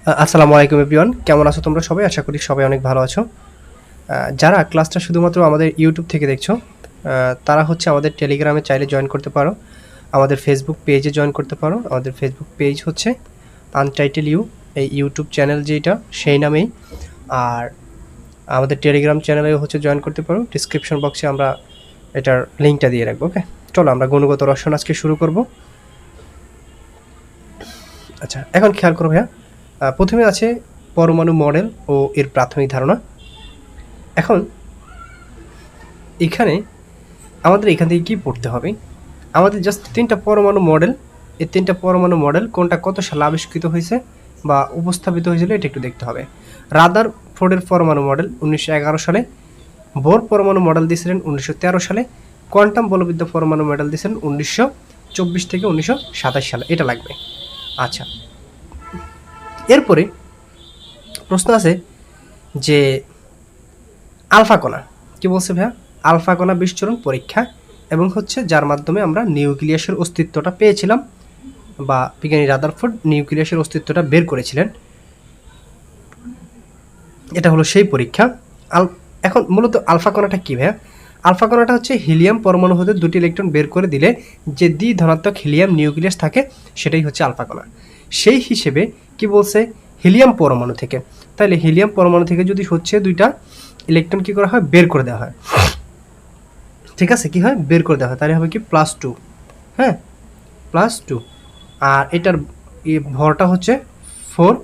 আসসালামু আলাইকুম এভরিওয়ান, কেমন আছো তোমরা সবাই? আশা করি সবাই অনেক ভালো আছো। যারা ক্লাসটা শুধুমাত্র আমাদের ইউটিউব থেকে দেখছো, তারা হচ্ছে আমাদের টেলিগ্রামে চাইলে জয়েন করতে পারো, আমাদের ফেসবুক পেজে জয়েন করতে পারো। আমাদের ফেসবুক পেজ হচ্ছে আনটাইটেল ইউ, এই ইউটিউব চ্যানেল যেটা সেই নামেই। আর আমাদের টেলিগ্রাম চ্যানেলে হচ্ছে জয়েন করতে পারো, ডিসক্রিপশন বক্সে আমরা এটার লিঙ্কটা দিয়ে রাখবো। ওকে, চলো আমরা গুণগত রসায়ন আজকে শুরু করব। আচ্ছা, এখন খেয়াল করো ভাইয়া, প্রথমে আছে পরমাণু মডেল ও এর প্রাথমিক ধারণা। এখন এখানে আমাদের এখান থেকে কী পড়তে হবে? আমাদের জাস্ট 3টা পরমাণু মডেল, এই 3টা পরমাণু মডেল কোনটা কত সালে আবিষ্কৃত হয়েছে বা উপস্থাপিত হয়েছিল এটা একটু দেখতে হবে। রাদারফোর্ডের পরমাণু মডেল 1911 সালে, বোর পরমাণু মডেল দিয়েছিলেন 1913 সালে, কোয়ান্টাম বলবিদ্যা পরমাণু মডেল দিয়েছিলেন 1924 থেকে 1927 সালে। এটা লাগবে। আচ্ছা, এরপরে প্রশ্ন আছে যে আলফা কণা কি বলছে ভাইয়া? আলফা কণা বিস্ফোরণ পরীক্ষা এবং হচ্ছে যার মাধ্যমে আমরা নিউক্লিয়াসের অস্তিত্বটা পেয়েছিলাম বা বিজ্ঞানী রাদারফোর্ড নিউক্লিয়াসের অস্তিত্বটা বের করেছিলেন। এটা হলো সেই পরীক্ষা। এখন মূলত আলফা কণাটা কী ভাইয়া? আলফা কণাটা হচ্ছে হিলিয়াম পরমাণু হতে দুটি ইলেকট্রন বের করে দিলে যে দ্বি ধনাত্মক হিলিয়াম নিউক্লিয়াস থাকে সেটাই হচ্ছে আলফা কণা। সেই হিসেবে কি বলছে? হিলিয়াম পরমাণু থেকে। তাহলে হিলিয়াম পরমাণু থেকে যদি হচ্ছে দুইটা ইলেকট্রন কী করা হয়? বের করে দেওয়া হয়। ঠিক আছে, কি হয়? বের করে দেওয়া হয়। তাহলে হবে কি +2। হ্যাঁ, +2। আর এটার ভরটা হচ্ছে 4,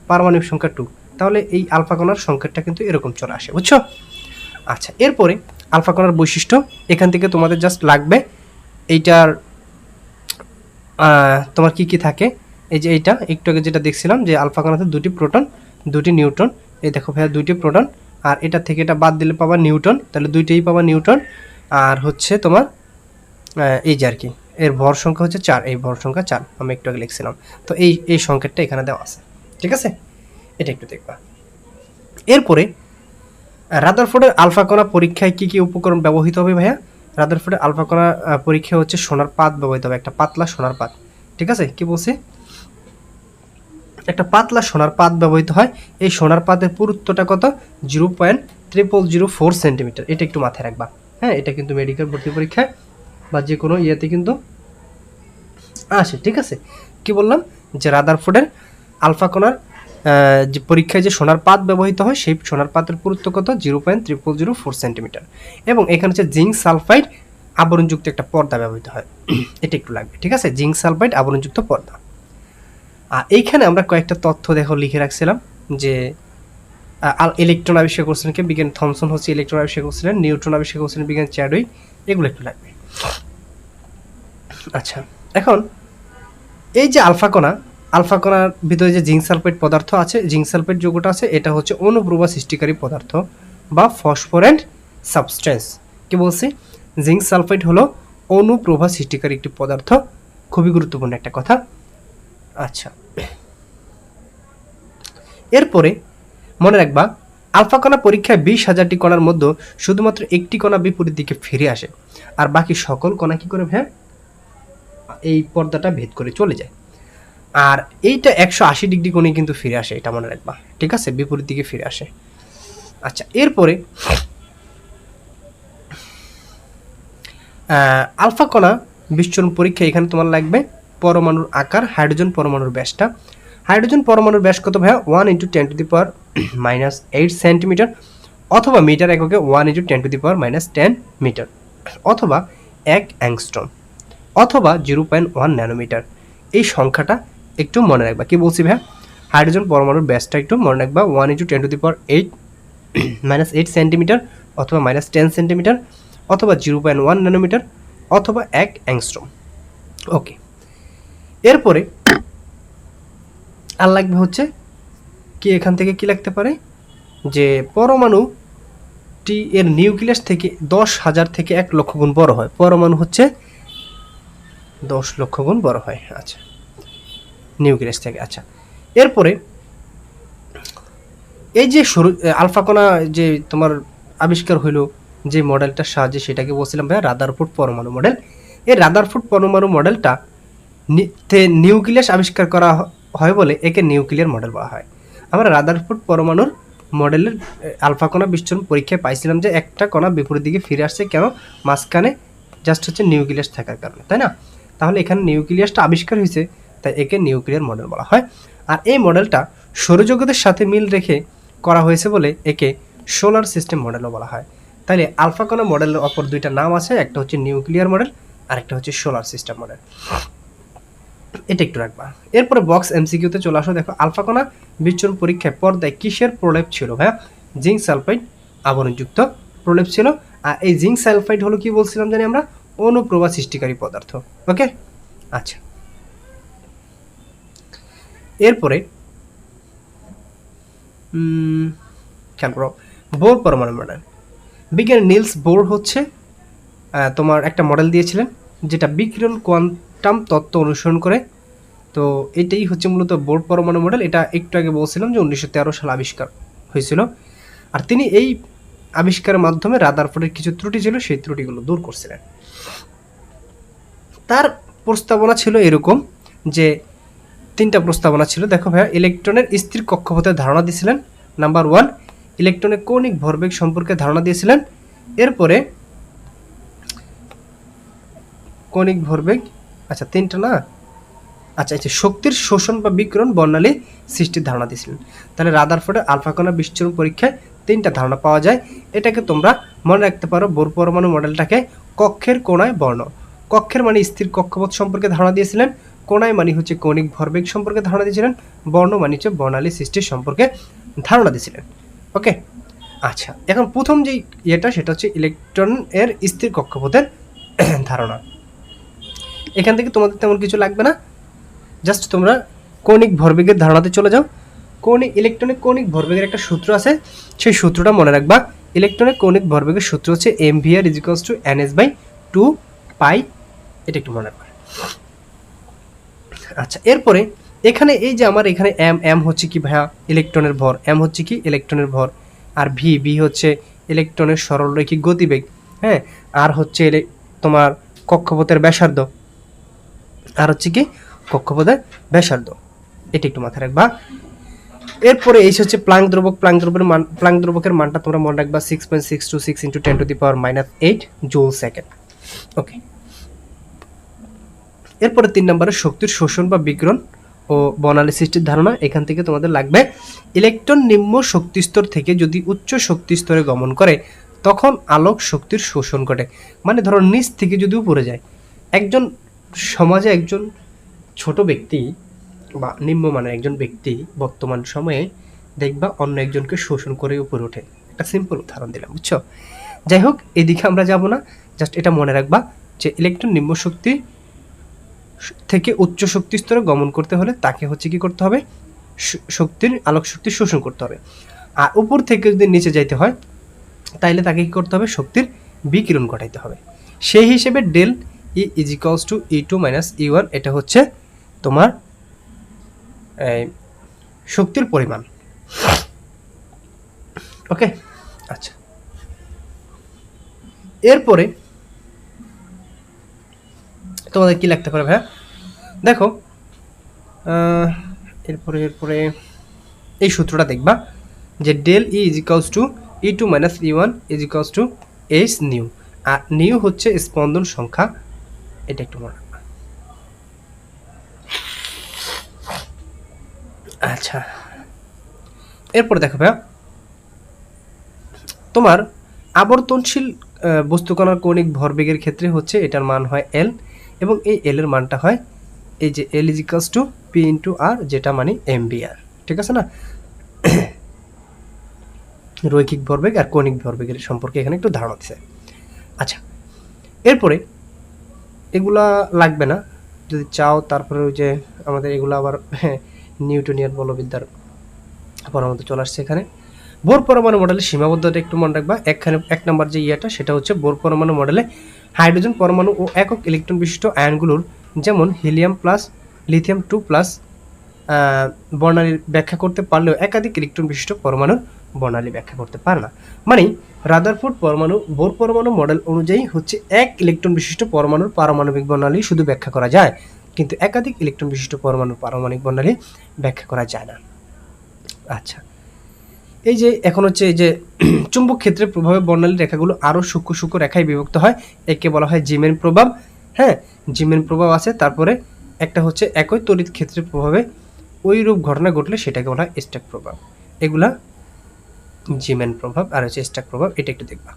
পারমাণবিক সংখ্যা 2। তাহলে এই আলফা কণার সংকেতটা কিন্তু এরকম চলে আসে, বুঝছো? আচ্ছা, এরপরে আলফা কণার বৈশিষ্ট্য এখান থেকে তোমাদের জাস্ট লাগবে এইটার তোমার কি কি থাকে। এই যে এইটা একটু আগে যেটা দেখছিলাম যে আলফা কণাতে 2টি প্রোটন 2টি নিউট্রন। এই দেখো ভাইয়া 2টি প্রোটন, আর এটা থেকে এটা বাদ দিলে পাবা নিউটন, তাহলে 2টেই পাবা নিউটন। আর হচ্ছে তোমার এই যে আর কি এর ভর সংখ্যা হচ্ছে 4, এই ভর সংখ্যা 4 আমি একটু আগে লিখছিলাম। তো এই সংকেতটা এখানে দেওয়া আছে, ঠিক আছে? এটা একটু দেখবা। এরপরে রাদারফোর্ডের আলফা কণা পরীক্ষায় কী কী উপকরণ ব্যবহৃত হবে ভাইয়া? রাদারফোর্ডের আলফা কণা পরীক্ষা হচ্ছে সোনার পাত ব্যবহৃত হবে, একটা পাতলা সোনার পাত। ঠিক আছে, কি বলছে? একটা পাতলা সোনার পাত ব্যবহৃত হয়। এই সোনার পাতের পুরুত্বটা কত? 0.0004 সেন্টিমিটার। এটা একটু মাথায় রাখবা। হ্যাঁ, এটা কিন্তু মেডিকেল ভর্তি পরীক্ষায় বা যে কোনো ইয়েতে কিন্তু আসে। ঠিক আছে, কি বললাম? যে রাদারফোর্ডের আলফা কণার যে পরীক্ষায় যে সোনার পাত ব্যবহৃত হয় সেই সোনার পাতের পুরুত্ব কত? 0.0004 সেন্টিমিটার। এবং এখানে হচ্ছে জিঙ্ক সালফাইড আবরণযুক্ত একটা পর্দা ব্যবহৃত হয়। এটা একটু লাগবে, ঠিক আছে? জিঙ্ক সালফাইড আবরণযুক্ত পর্দা। আর এইখানে আমরা কয়েকটা তথ্য দেখো লিখে রাখছিলাম যে ইলেকট্রন আবিষ্কার করছিলেন কে? বিজ্ঞানী থমসন হচ্ছে ইলেকট্রন আবিষ্কার করছিলেন। নিউট্রন আবিষ্কার করছিলেন বিজ্ঞানী চ্যাডউইক। এগুলো একটু লাগবে। আচ্ছা, এখন এই যে আলফা কণার ভিতরে যে জিঙ্ক সালফাইড পদার্থ আছে, জিঙ্ক সালফাইড যৌগটা আছে, এটা হচ্ছে অনুপ্রভা সৃষ্টিকারী পদার্থ বা ফসফোরেন্ট সাবস্টেন্স। কি বলছি? জিঙ্ক সালফাইড হলো অনুপ্রভা সৃষ্টিকারী একটি পদার্থ। খুবই গুরুত্বপূর্ণ একটা কথা। আচ্ছা, এরপরে মনে রাখবা আলফা কণা পরীক্ষায় 20,000টি কণার মধ্যে শুধুমাত্র একটি কণা বিপরীত দিকে ফিরে আসে, আর বাকি সকল কণা কি করে ভাই? এই পর্দাটা ভেদ করে চলে যায়। আর এইটা 180 ডিগ্রি কোণে কিন্তু ফিরে আসে, এটা মনে রাখবা। ঠিক আছে, বিপরীত দিকে ফিরে আসে। আচ্ছা, এরপরে আলফা কণা বিস্ফোরণ পরীক্ষা এখানে তোমার লাগবে পরমাণুর আকার, হাইড্রোজেন পরমাণুর ব্যাসটা। হাইড্রোজেন পরমাণুর ব্যাস কত ভাইয়া? 1 × 10⁻⁻8 সেন্টিমিটার, অথবা মিটার এককে 1 × 10⁻⁻10 মিটার, অথবা 1 অ্যাংস্ট্রম, অথবা 0.1 ন্যানোমিটার। এই সংখ্যাটা একটু মনে রাখবা। কি বলছি ভাইয়া? হাইড্রোজেন পরমাণুর ব্যাসটা একটু মনে রাখবা, 1 × 10⁻8 সেন্টিমিটার, অথবা -10 সেন্টিমিটার, অথবা 0.1 ন্যানোমিটার, অথবা 1 অ্যাংস্ট্রম। ওকে, এরপরে আর লাগবে হচ্ছে কি, এখান থেকে কি লাগতে পারে যে পরমাণুটি এর নিউক্লিয়াস থেকে 10,000 থেকে 1 লক্ষ গুণ বড় হয়। পরমাণু হচ্ছে 10 লক্ষ গুণ বড় হয়। আচ্ছা, নিউক্লিয়াস থেকে। আচ্ছা, এরপরে এই যে আলফা কণা যে তোমার আবিষ্কার হইলো যে মডেলটার সাহায্যে, সেটাকে বলছিলাম ভাইয়া রাদারফোর্ড পরমাণু মডেল। এই রাদারফোর্ড পরমাণু মডেলটা নিউক্লিয়াস আবিষ্কার করা হয় বলে একে নিউক্লিয়ার মডেল বলা হয়। আমরা রাদারফোর্ড পরমাণুর মডেলের আলফা কণা বিচ্ছুরণ পরীক্ষায় পাইছিলাম যে একটা কণা বিপরীত দিকে ফিরে আসছে, কেন? মাঝখানে জাস্ট হচ্ছে নিউক্লিয়াস থাকার কারণে, তাই না? তাহলে এখানে নিউক্লিয়াসটা আবিষ্কার হয়েছে, তাই একে নিউক্লিয়ার মডেল বলা হয়। আর এই মডেলটা সৌরজগতের সাথে মিল রেখে করা হয়েছে বলে একে সোলার সিস্টেম মডেলও বলা হয়। তাইলে আলফা কণা মডেলের অপর দুইটা নাম আছে, একটা হচ্ছে নিউক্লিয়ার মডেল আর একটা হচ্ছে সোলার সিস্টেম মডেল। এটা একটু রাখবা। এরপরে বক্স এমসিকিউতে চলে আসো। দেখো, আলফা কণা বিচ্ছুরণ পরীক্ষায় পর্দায় কিসের প্রলেপ ছিল? ভাইয়া, জিঙ্ক সালফাইড আবরণযুক্ত প্রলেপ ছিল। আর এই জিঙ্ক সালফাইড হলো কি বলছিলাম জানি আমরা? অনুপ্রভা সৃষ্টিকারী পদার্থ। ওকে, আচ্ছা। এরপরে খেয়াল করো, বোর পরমাণু মডেল। বিজ্ঞানী নিলস বোর হচ্ছে তোমার একটা মডেল দিয়েছিলেন যেটা বিকিরণ কোয়ান্টাম তত্ত্ব অনুসরণ করে। তো এটাই হচ্ছে মূলত বোর পরমাণু মডেল। এটা একটু আগে বলছিলাম যে 1913 সালে আবিষ্কার হয়েছিল। আর তিনি এই আবিষ্কারের মাধ্যমে রাদারফোর্ডের কিছু ত্রুটি ছিল, সেই ত্রুটিগুলো দূর করছিলেন। তার প্রস্তাবনা ছিল এরকম যে 3টা প্রস্তাবনা ছিল। দেখো ভাইয়া, ইলেকট্রনের স্থির কক্ষপথের ধারণা দিয়েছিলেন। নাম্বার 1, ইলেকট্রনের কৌণিক ভরবেগ সম্পর্কে ধারণা দিয়েছিলেন। এরপরে কৌণিক ভরবেগ, আচ্ছা 3টা না, আচ্ছা শক্তির শোষণ বা বিকিরণ বর্ণালী সৃষ্টির ধারণা দিয়েছিলেন। তাহলে রাদারফোর্ডের আলফা কণা বিচ্ছুরণ পরীক্ষায় 3টা ধারণা পাওয়া যায়। এটাকে তোমরা মনে রাখতে পারো, বোর পরমাণু মডেলটাকে কক্ষের কোণায় বর্ণ। কক্ষের মানে স্থির কক্ষপথ সম্পর্কে ধারণা দিয়েছিলেন, কোণায় মানে হচ্ছে কৌণিক ভরবেগ সম্পর্কে ধারণা দিয়েছিলেন, বর্ণ মানে হচ্ছে বর্ণালী সৃষ্টির সম্পর্কে ধারণা দিয়েছিলেন। ওকে, আচ্ছা। এখন প্রথম যে ইয়েটা, সেটা হচ্ছে ইলেকট্রন এর স্থির কক্ষপথের ধারণা। এখান থেকে তোমাদের তেমন কিছু লাগবে না, জাস্ট তোমরা কৌণিক ভরবেগের ধারণাতে চলে যাও। ইলেকট্রনিক কৌণিক ভরবেগের একটা সূত্র আছে, সেই সূত্রটা মনে রাখবা। ইলেকট্রনিক কৌণিক ভরবেগের সূত্র হচ্ছে mvr = ns/2π। এটা একটু মনে রাখবা। আচ্ছা, এরপরে এখানে এই যে আমার এখানে এম হচ্ছে কি ভাইয়া? ইলেকট্রনের ভর। এম হচ্ছে কি? ইলেকট্রনের ভর। আর ভি হচ্ছে ইলেকট্রনের সরলরৈখিক গতিবেগ। হ্যাঁ, আর হচ্ছে তোমার কক্ষপথের ব্যাসার্ধ। আর হচ্ছে কি? কক্ষপথের ব্যাসার্ধ। এটা একটু মাথায় রাখবা। এরপরে এই হচ্ছে প্লাঙ্ক দ্রবক। প্লাঙ্ক দ্রবকের মানটা তোমরা মনে রাখবা 6.626 × 10⁻⁸ জুল সেকেন্ড। ওকে, এরপরে 3 নম্বরে শক্তির শোষণ বা বিকিরণ ও বর্ণালী সৃষ্টির ধারণা। এখান থেকে তোমাদের লাগবে, ইলেকট্রন নিম্ন শক্তি স্তর থেকে যদি উচ্চ শক্তি স্তরে গমন করে তখন আলোক শক্তির শোষণ ঘটে। মানে ধরো নিচ থেকে যদি উপরে যায়, একজন সমাজে একজন ছোট ব্যক্তি বা নিম্নমানের একজন ব্যক্তি বর্তমান সময়ে দেখবা অন্য একজনকে শোষণ করে উপরে ওঠে। একটা সিম্পল উদাহরণ দিলাম, বুঝছো? যাই হোক, এদিকে আমরা যাব না, জাস্ট এটা মনে রাখবা যে ইলেকট্রন নিম্ন শক্তি থেকে উচ্চ শক্তি স্তরে গমন করতে হলে তাকে হচ্ছে কি করতে হবে? আলোক শক্তির শোষণ করতে হবে। আর উপর থেকে যদি নিচে যাইতে হয় তাইলে তাকে কি করতে হবে? শক্তির বিকিরণ ঘটাইতে হবে। সেই হিসেবে ডেল E = E2 - E1, এটা হচ্ছে তোমার শক্তির পরিমাণ। ওকে, আচ্ছা। এরপরে তোমাদের কি লিখতে পারে ভাইয়া? দেখো, এরপরে এই সূত্রটা দেখবা যে del E = E2 - E1 = h nu. আর নিউ হচ্ছে স্পন্দন সংখ্যা। এটা একটু মনে রাখবা। আচ্ছা, এরপর দেখো ভাইয়া, তোমার আবর্তনশীল বস্তুকণার কৌণিক ভরবেগের ক্ষেত্রে হচ্ছে এটার মান হয় L, এবং এই L এর মানটা হয় এই যে L = P × R, যেটা মানে mvr। ঠিক আছে না? রৈখিক ভরবেগ আর কৌণিক ভরবেগের সম্পর্কে এখানে একটু ধারণা দিচ্ছে। আচ্ছা, এরপরে এগুলা লাগবে না, যদি চাও তারপরে ওই যে আমাদের এগুলো আবার নিউটনিয়ান বলবিদ্যার পরামর্শ চলে আসছে এখানে। বোর পরমাণু মডেলের সীমাবদ্ধতা একটু মনে রাখবা। এক নম্বর যে ইয়েটা, সেটা হচ্ছে বোর পরমাণু মডেলে হাইড্রোজেন পরমাণু ও একক ইলেকট্রন বিশিষ্ট আয়নগুলোর যেমন হিলিয়াম+, লিথিয়াম 2+ বর্ণালী ব্যাখ্যা করতে পারলেও একাধিক ইলেকট্রন বিশিষ্ট পরমাণুর বর্ণালী ব্যাখ্যা করতে পারে না। মানে রাদারফোর্ড বোর পরমাণু মডেল অনুযায়ী হচ্ছে এক ইলেকট্রন বিশিষ্ট পরমাণুর পারমাণবিক বর্ণালী শুধু ব্যাখ্যা করা যায়, কিন্তু একাধিক ইলেকট্রন বিশিষ্ট পরমাণুর পারমাণবিক বর্ণালী ব্যাখ্যা করা যায় না। আচ্ছা, এই যে এখন হচ্ছে এই যে চুম্বক ক্ষেত্রের প্রভাবে বর্ণালী রেখাগুলো আরও সূক্ষ্ম সূক্ষ্ম রেখায় বিভক্ত হয়, একে বলা হয় জিমেন প্রভাব। হ্যাঁ, জিমেন প্রভাব আছে। তারপরে একটা হচ্ছে একই তড়িৎ ক্ষেত্রের প্রভাবে ওই রূপ ঘটনা ঘটলে সেটাকে বলা হয় স্ট্যাক প্রভাব। এগুলা জিমেন প্রভাব আর হচ্ছে স্ট্যাক প্রভাব, এটা একটু দেখবা।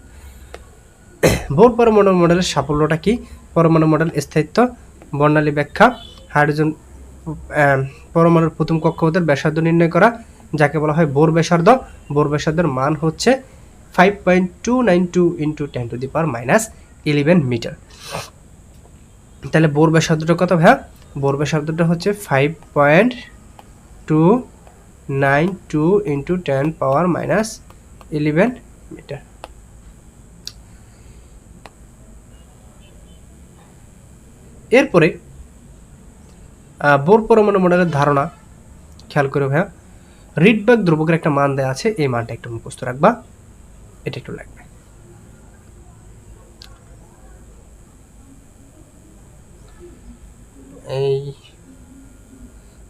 বোর পরমাণু মডেলের সাফল্যটা কি? পরমাণু মডেল, স্থায়িত্ব, বর্ণালী ব্যাখ্যা, হাইড্রোজেন পরমাণুর প্রথম কক্ষপথের ব্যাসার্ধ নির্ণয় করা, যাকে বলা হয় বোর ব্যাসার্ধ। বোর ব্যাসার্ধের মান হচ্ছে 5.292 × 10⁻11 মিটার। তাহলে বোর ব্যাসার্ধটা কত ভাইয়া? বোর ব্যাসার্ধটা হচ্ছে 5.292 × 10⁻11 মিটার। এরপরে বোর পরমাণু মডেলের ধারণা খেয়াল করে ভাইয়া, রিডবার্গ ধ্রুবকের একটা মান দেওয়া আছে, এই মানটা একটু মুখস্থ রাখবা, এটা একটু লাগবে। এই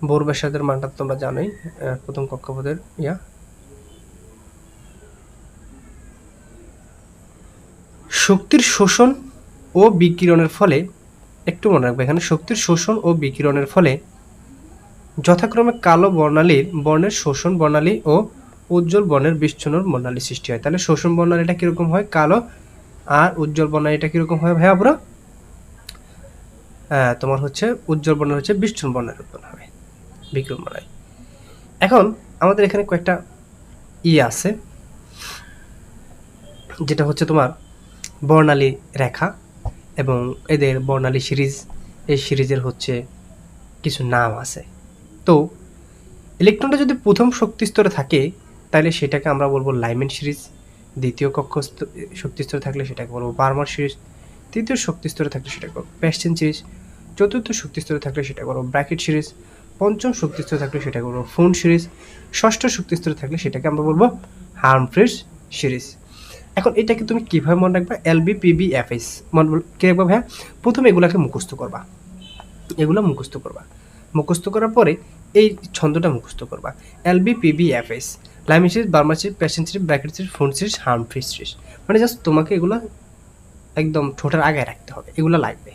বোর ব্যাসার্ধের মানটা তোমরা জানোই, প্রথম কক্ষপথের শক্তির শোষণ ও বিকিরণের ফলে, একটু মনে রাখবে এখানে, শক্তির শোষণ ও বিকিরণের ফলে যথাক্রমে কালো বর্ণের শোষণ বর্ণালী ও উজ্জ্বল বর্ণের বিচ্ছুরণ বর্ণালী সৃষ্টি হয়। তাহলে শোষণ বর্ণালীটা কিরকম হয়? কালো। আর উজ্জ্বল বর্ণালীটা কিরকম হয় ভাইয়া পুরো? তোমার হচ্ছে উজ্জ্বল বর্ণের হচ্ছে বিচ্ছুরণ বর্ণালী উৎপন্ন হবে, বিকিরণ বর্ণালী। এখন আমাদের এখানে কয়েকটা আছে, যেটা হচ্ছে তোমার বর্ণালী রেখা এবং এদের বর্ণালী সিরিজ। এই সিরিজের হচ্ছে কিছু নাম আছে। তো ইলেকট্রনটা যদি প্রথম শক্তি স্তরে থাকে তাহলে সেটাকে আমরা বলবো লাইমেন সিরিজ, দ্বিতীয় শক্তি স্তরে থাকলে সেটাকে বলবো বার্মার সিরিজ, তৃতীয় শক্তি স্তরে থাকলে সেটাকে বলবো প্যাস্টেন সিরিজ, চতুর্থ শক্তি স্তরে থাকলে সেটাকে বলবো ব্র্যাকেট সিরিজ, পঞ্চম শক্তি স্তরে থাকলে সেটাকে বলবো ফোন সিরিজ, ষষ্ঠ শক্তি স্তরে থাকলে সেটাকে আমরা বলবো হার্মফ্রিজ সিরিজ। এখন এটাকে তুমি কীভাবে মনে রাখবা? LB PB FS মনে কী রাখবা ভাইয়া? প্রথমে এগুলাকে মুখস্থ করবা, এগুলো মুখস্থ করবা। মুখস্থ করার পরে এই ছন্দটা মুখস্থ করবা, LB PB FS, Lyman series, Balmer series, Paschen series, Brackett series, Pfund series, Humphreys series. মানে জাস্ট তোমাকে এগুলো একদম ঠোঁটের আগে রাখতে হবে, এগুলো লাগবে।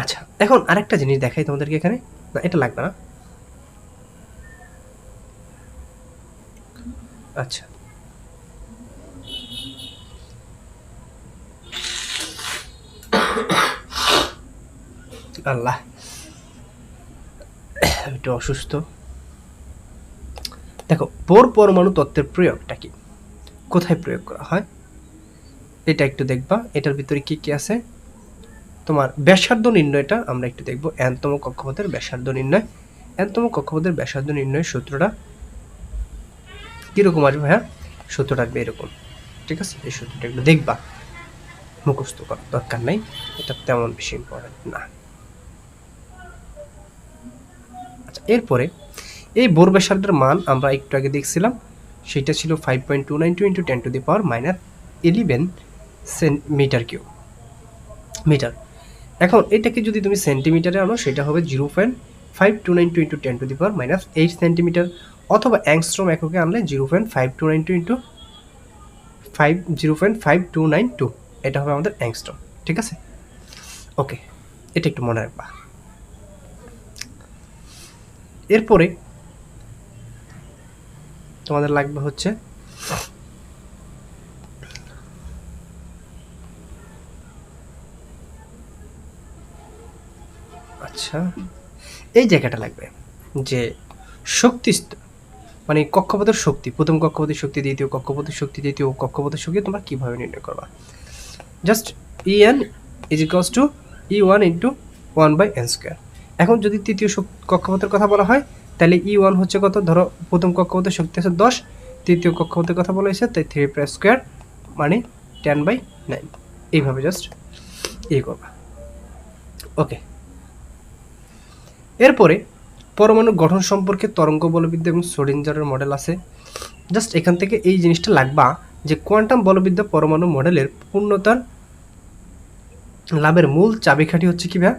আচ্ছা, এখন আরেকটা জিনিস দেখাই তোমাদেরকে এখানে, না এটা লাগবে না। আচ্ছা, আল্লাহ একটু অসুস্থ। দেখো, বোর পরমাণু তত্ত্বের প্রয়োগটা কি, কোথায় প্রয়োগ করা হয় এটা একটু দেখবা। এটার ভিতরে কি কি আছে? তোমার ব্যাসার্ধ নির্ণয়টা আমরা একটু দেখব। এনতম কক্ষপথের ব্যাসার্ধ নির্ণয়, এনতম কক্ষপথের ব্যাসার্ধ নির্ণয়ের সূত্রটা কিরকম আসবে? হ্যাঁ, সূত্রটা আসবে এরকম, ঠিক আছে? এই সূত্রটা একটু দেখবা, মুখস্থ করার দরকার নাই, এটা তেমন বেশি ইম্পর্টেন্ট না। আচ্ছা, এরপরে এই বোর ব্যাসার্ধের মান আমরা একটু আগে দেখছিলাম, সেটা ছিল 5.292 × 10⁻11 মিটার কিউব মিটার। এখন এটাকে যদি তুমি সেন্টিমিটারে আনো সেটা হবে 0.5292 × 10⁻8 সেন্টিমিটার, অথবা অ্যাংস্ট্রম এককে আনলে 0.5292 × 0.5292, এটা হবে আমাদের অ্যাংস্ট্রম, ঠিক আছে? ওকে, এটা একটু মনে রাখবা। এরপরে তোমাদের লাগবে হচ্ছে আচ্ছা এই জায়গাটা লাগবে যে শক্তি মানে কক্ষপথের শক্তি, প্রথম কক্ষপথের শক্তি, দ্বিতীয় কক্ষপথের শক্তি, তৃতীয় কক্ষপথের শক্তি তোমরা কীভাবে নির্ণয় করবা? Just En = E1 × 1/n²। এখন যদি তৃতীয় কক্ষপথের কথা বলা হয় তাহলে E1 হচ্ছে কত? ধরো প্রথম কক্ষপথের শক্তি আছে 10, তৃতীয় কক্ষপথের কথা বলা হয়েছে তাই 3/2 মানে 10/9, এইভাবে জাস্ট করবা। ওকে, এরপরে পরমাণুর গঠন সম্পর্কে তরঙ্গ বলবিদ্যা এবং শ্রোডিঞ্জারের মডেল আছে। জাস্ট এখান থেকে এই জিনিসটা লাগবা যে কোয়ান্টাম বলবিদ্যা পরমাণু মডেলের পূর্ণতার লাভের মূল চাবিকাঠি হচ্ছে কি ভাইয়া?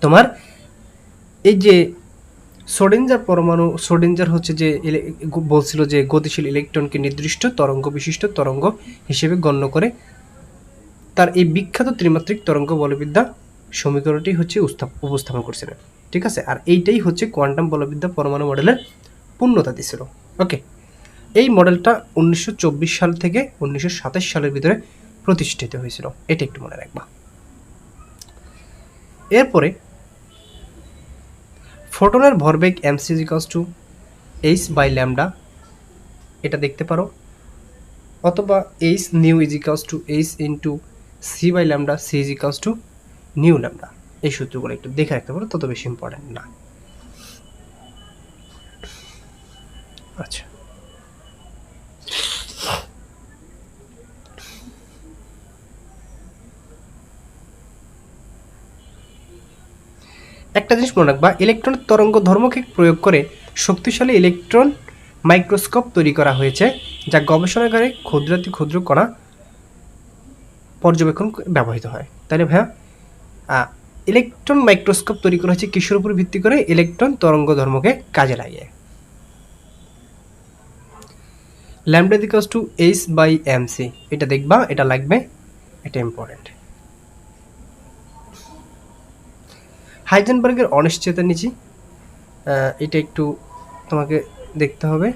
তোমার এই যে সোডিঞ্জার হচ্ছে যে বলছিল যে গতিশীল ইলেকট্রনকে নির্দিষ্ট তরঙ্গ বিশিষ্ট তরঙ্গ হিসেবে গণ্য করে তার এই বিখ্যাত ত্রিমাত্রিক তরঙ্গ বলবিদ্যা সমীকরণটি হচ্ছে উপস্থাপন করছিলেন। ঠিক আছে, আর এইটাই হচ্ছে কোয়ান্টাম বলবিদ্যা পরমাণু মডেলের পূর্ণতা দিছিল। ওকে, এই মডেলটা 1924 সাল থেকে 1927 সালের ভিতরে প্রতিষ্ঠিত হয়েছিল, এটা একটু মনে রাখবা। এরপরে ফোটনের ভরবেগ mc h বাই ল্যামডা, এটা দেখতে পারো, অথবা h nu h into c by lambda, c nu lambda. এই সূত্রগুলো একটু দেখে রাখতে পারো, তত বেশি ইম্পর্টেন্ট না। আচ্ছা, একটা জিনিস মনে রাখবা, ইলেকট্রনের তরঙ্গ ধর্মকে প্রয়োগ করে শক্তিশালী ইলেকট্রন মাইক্রোস্কোপ তৈরি করা হয়েছে, যা গবেষণাগারে ক্ষুদ্রাতি ক্ষুদ্র কণা পর্যবেক্ষণ ব্যবহৃত হয়। তাহলে ভাইয়া ইলেকট্রন মাইক্রোস্কোপ তৈরি করা হয়েছে কিসের উপর ভিত্তি করে? ইলেকট্রন তরঙ্গ ধর্মকে কাজে লাগিয়ে। Lambda equals to h by mc, এটা দেখবা, এটা লাগবে, এটা ইম্পর্টেন্ট। হাইজেনবার্গের অনিশ্চয়তা নিচে, এটা একটু তোমাকে দেখতে হবে।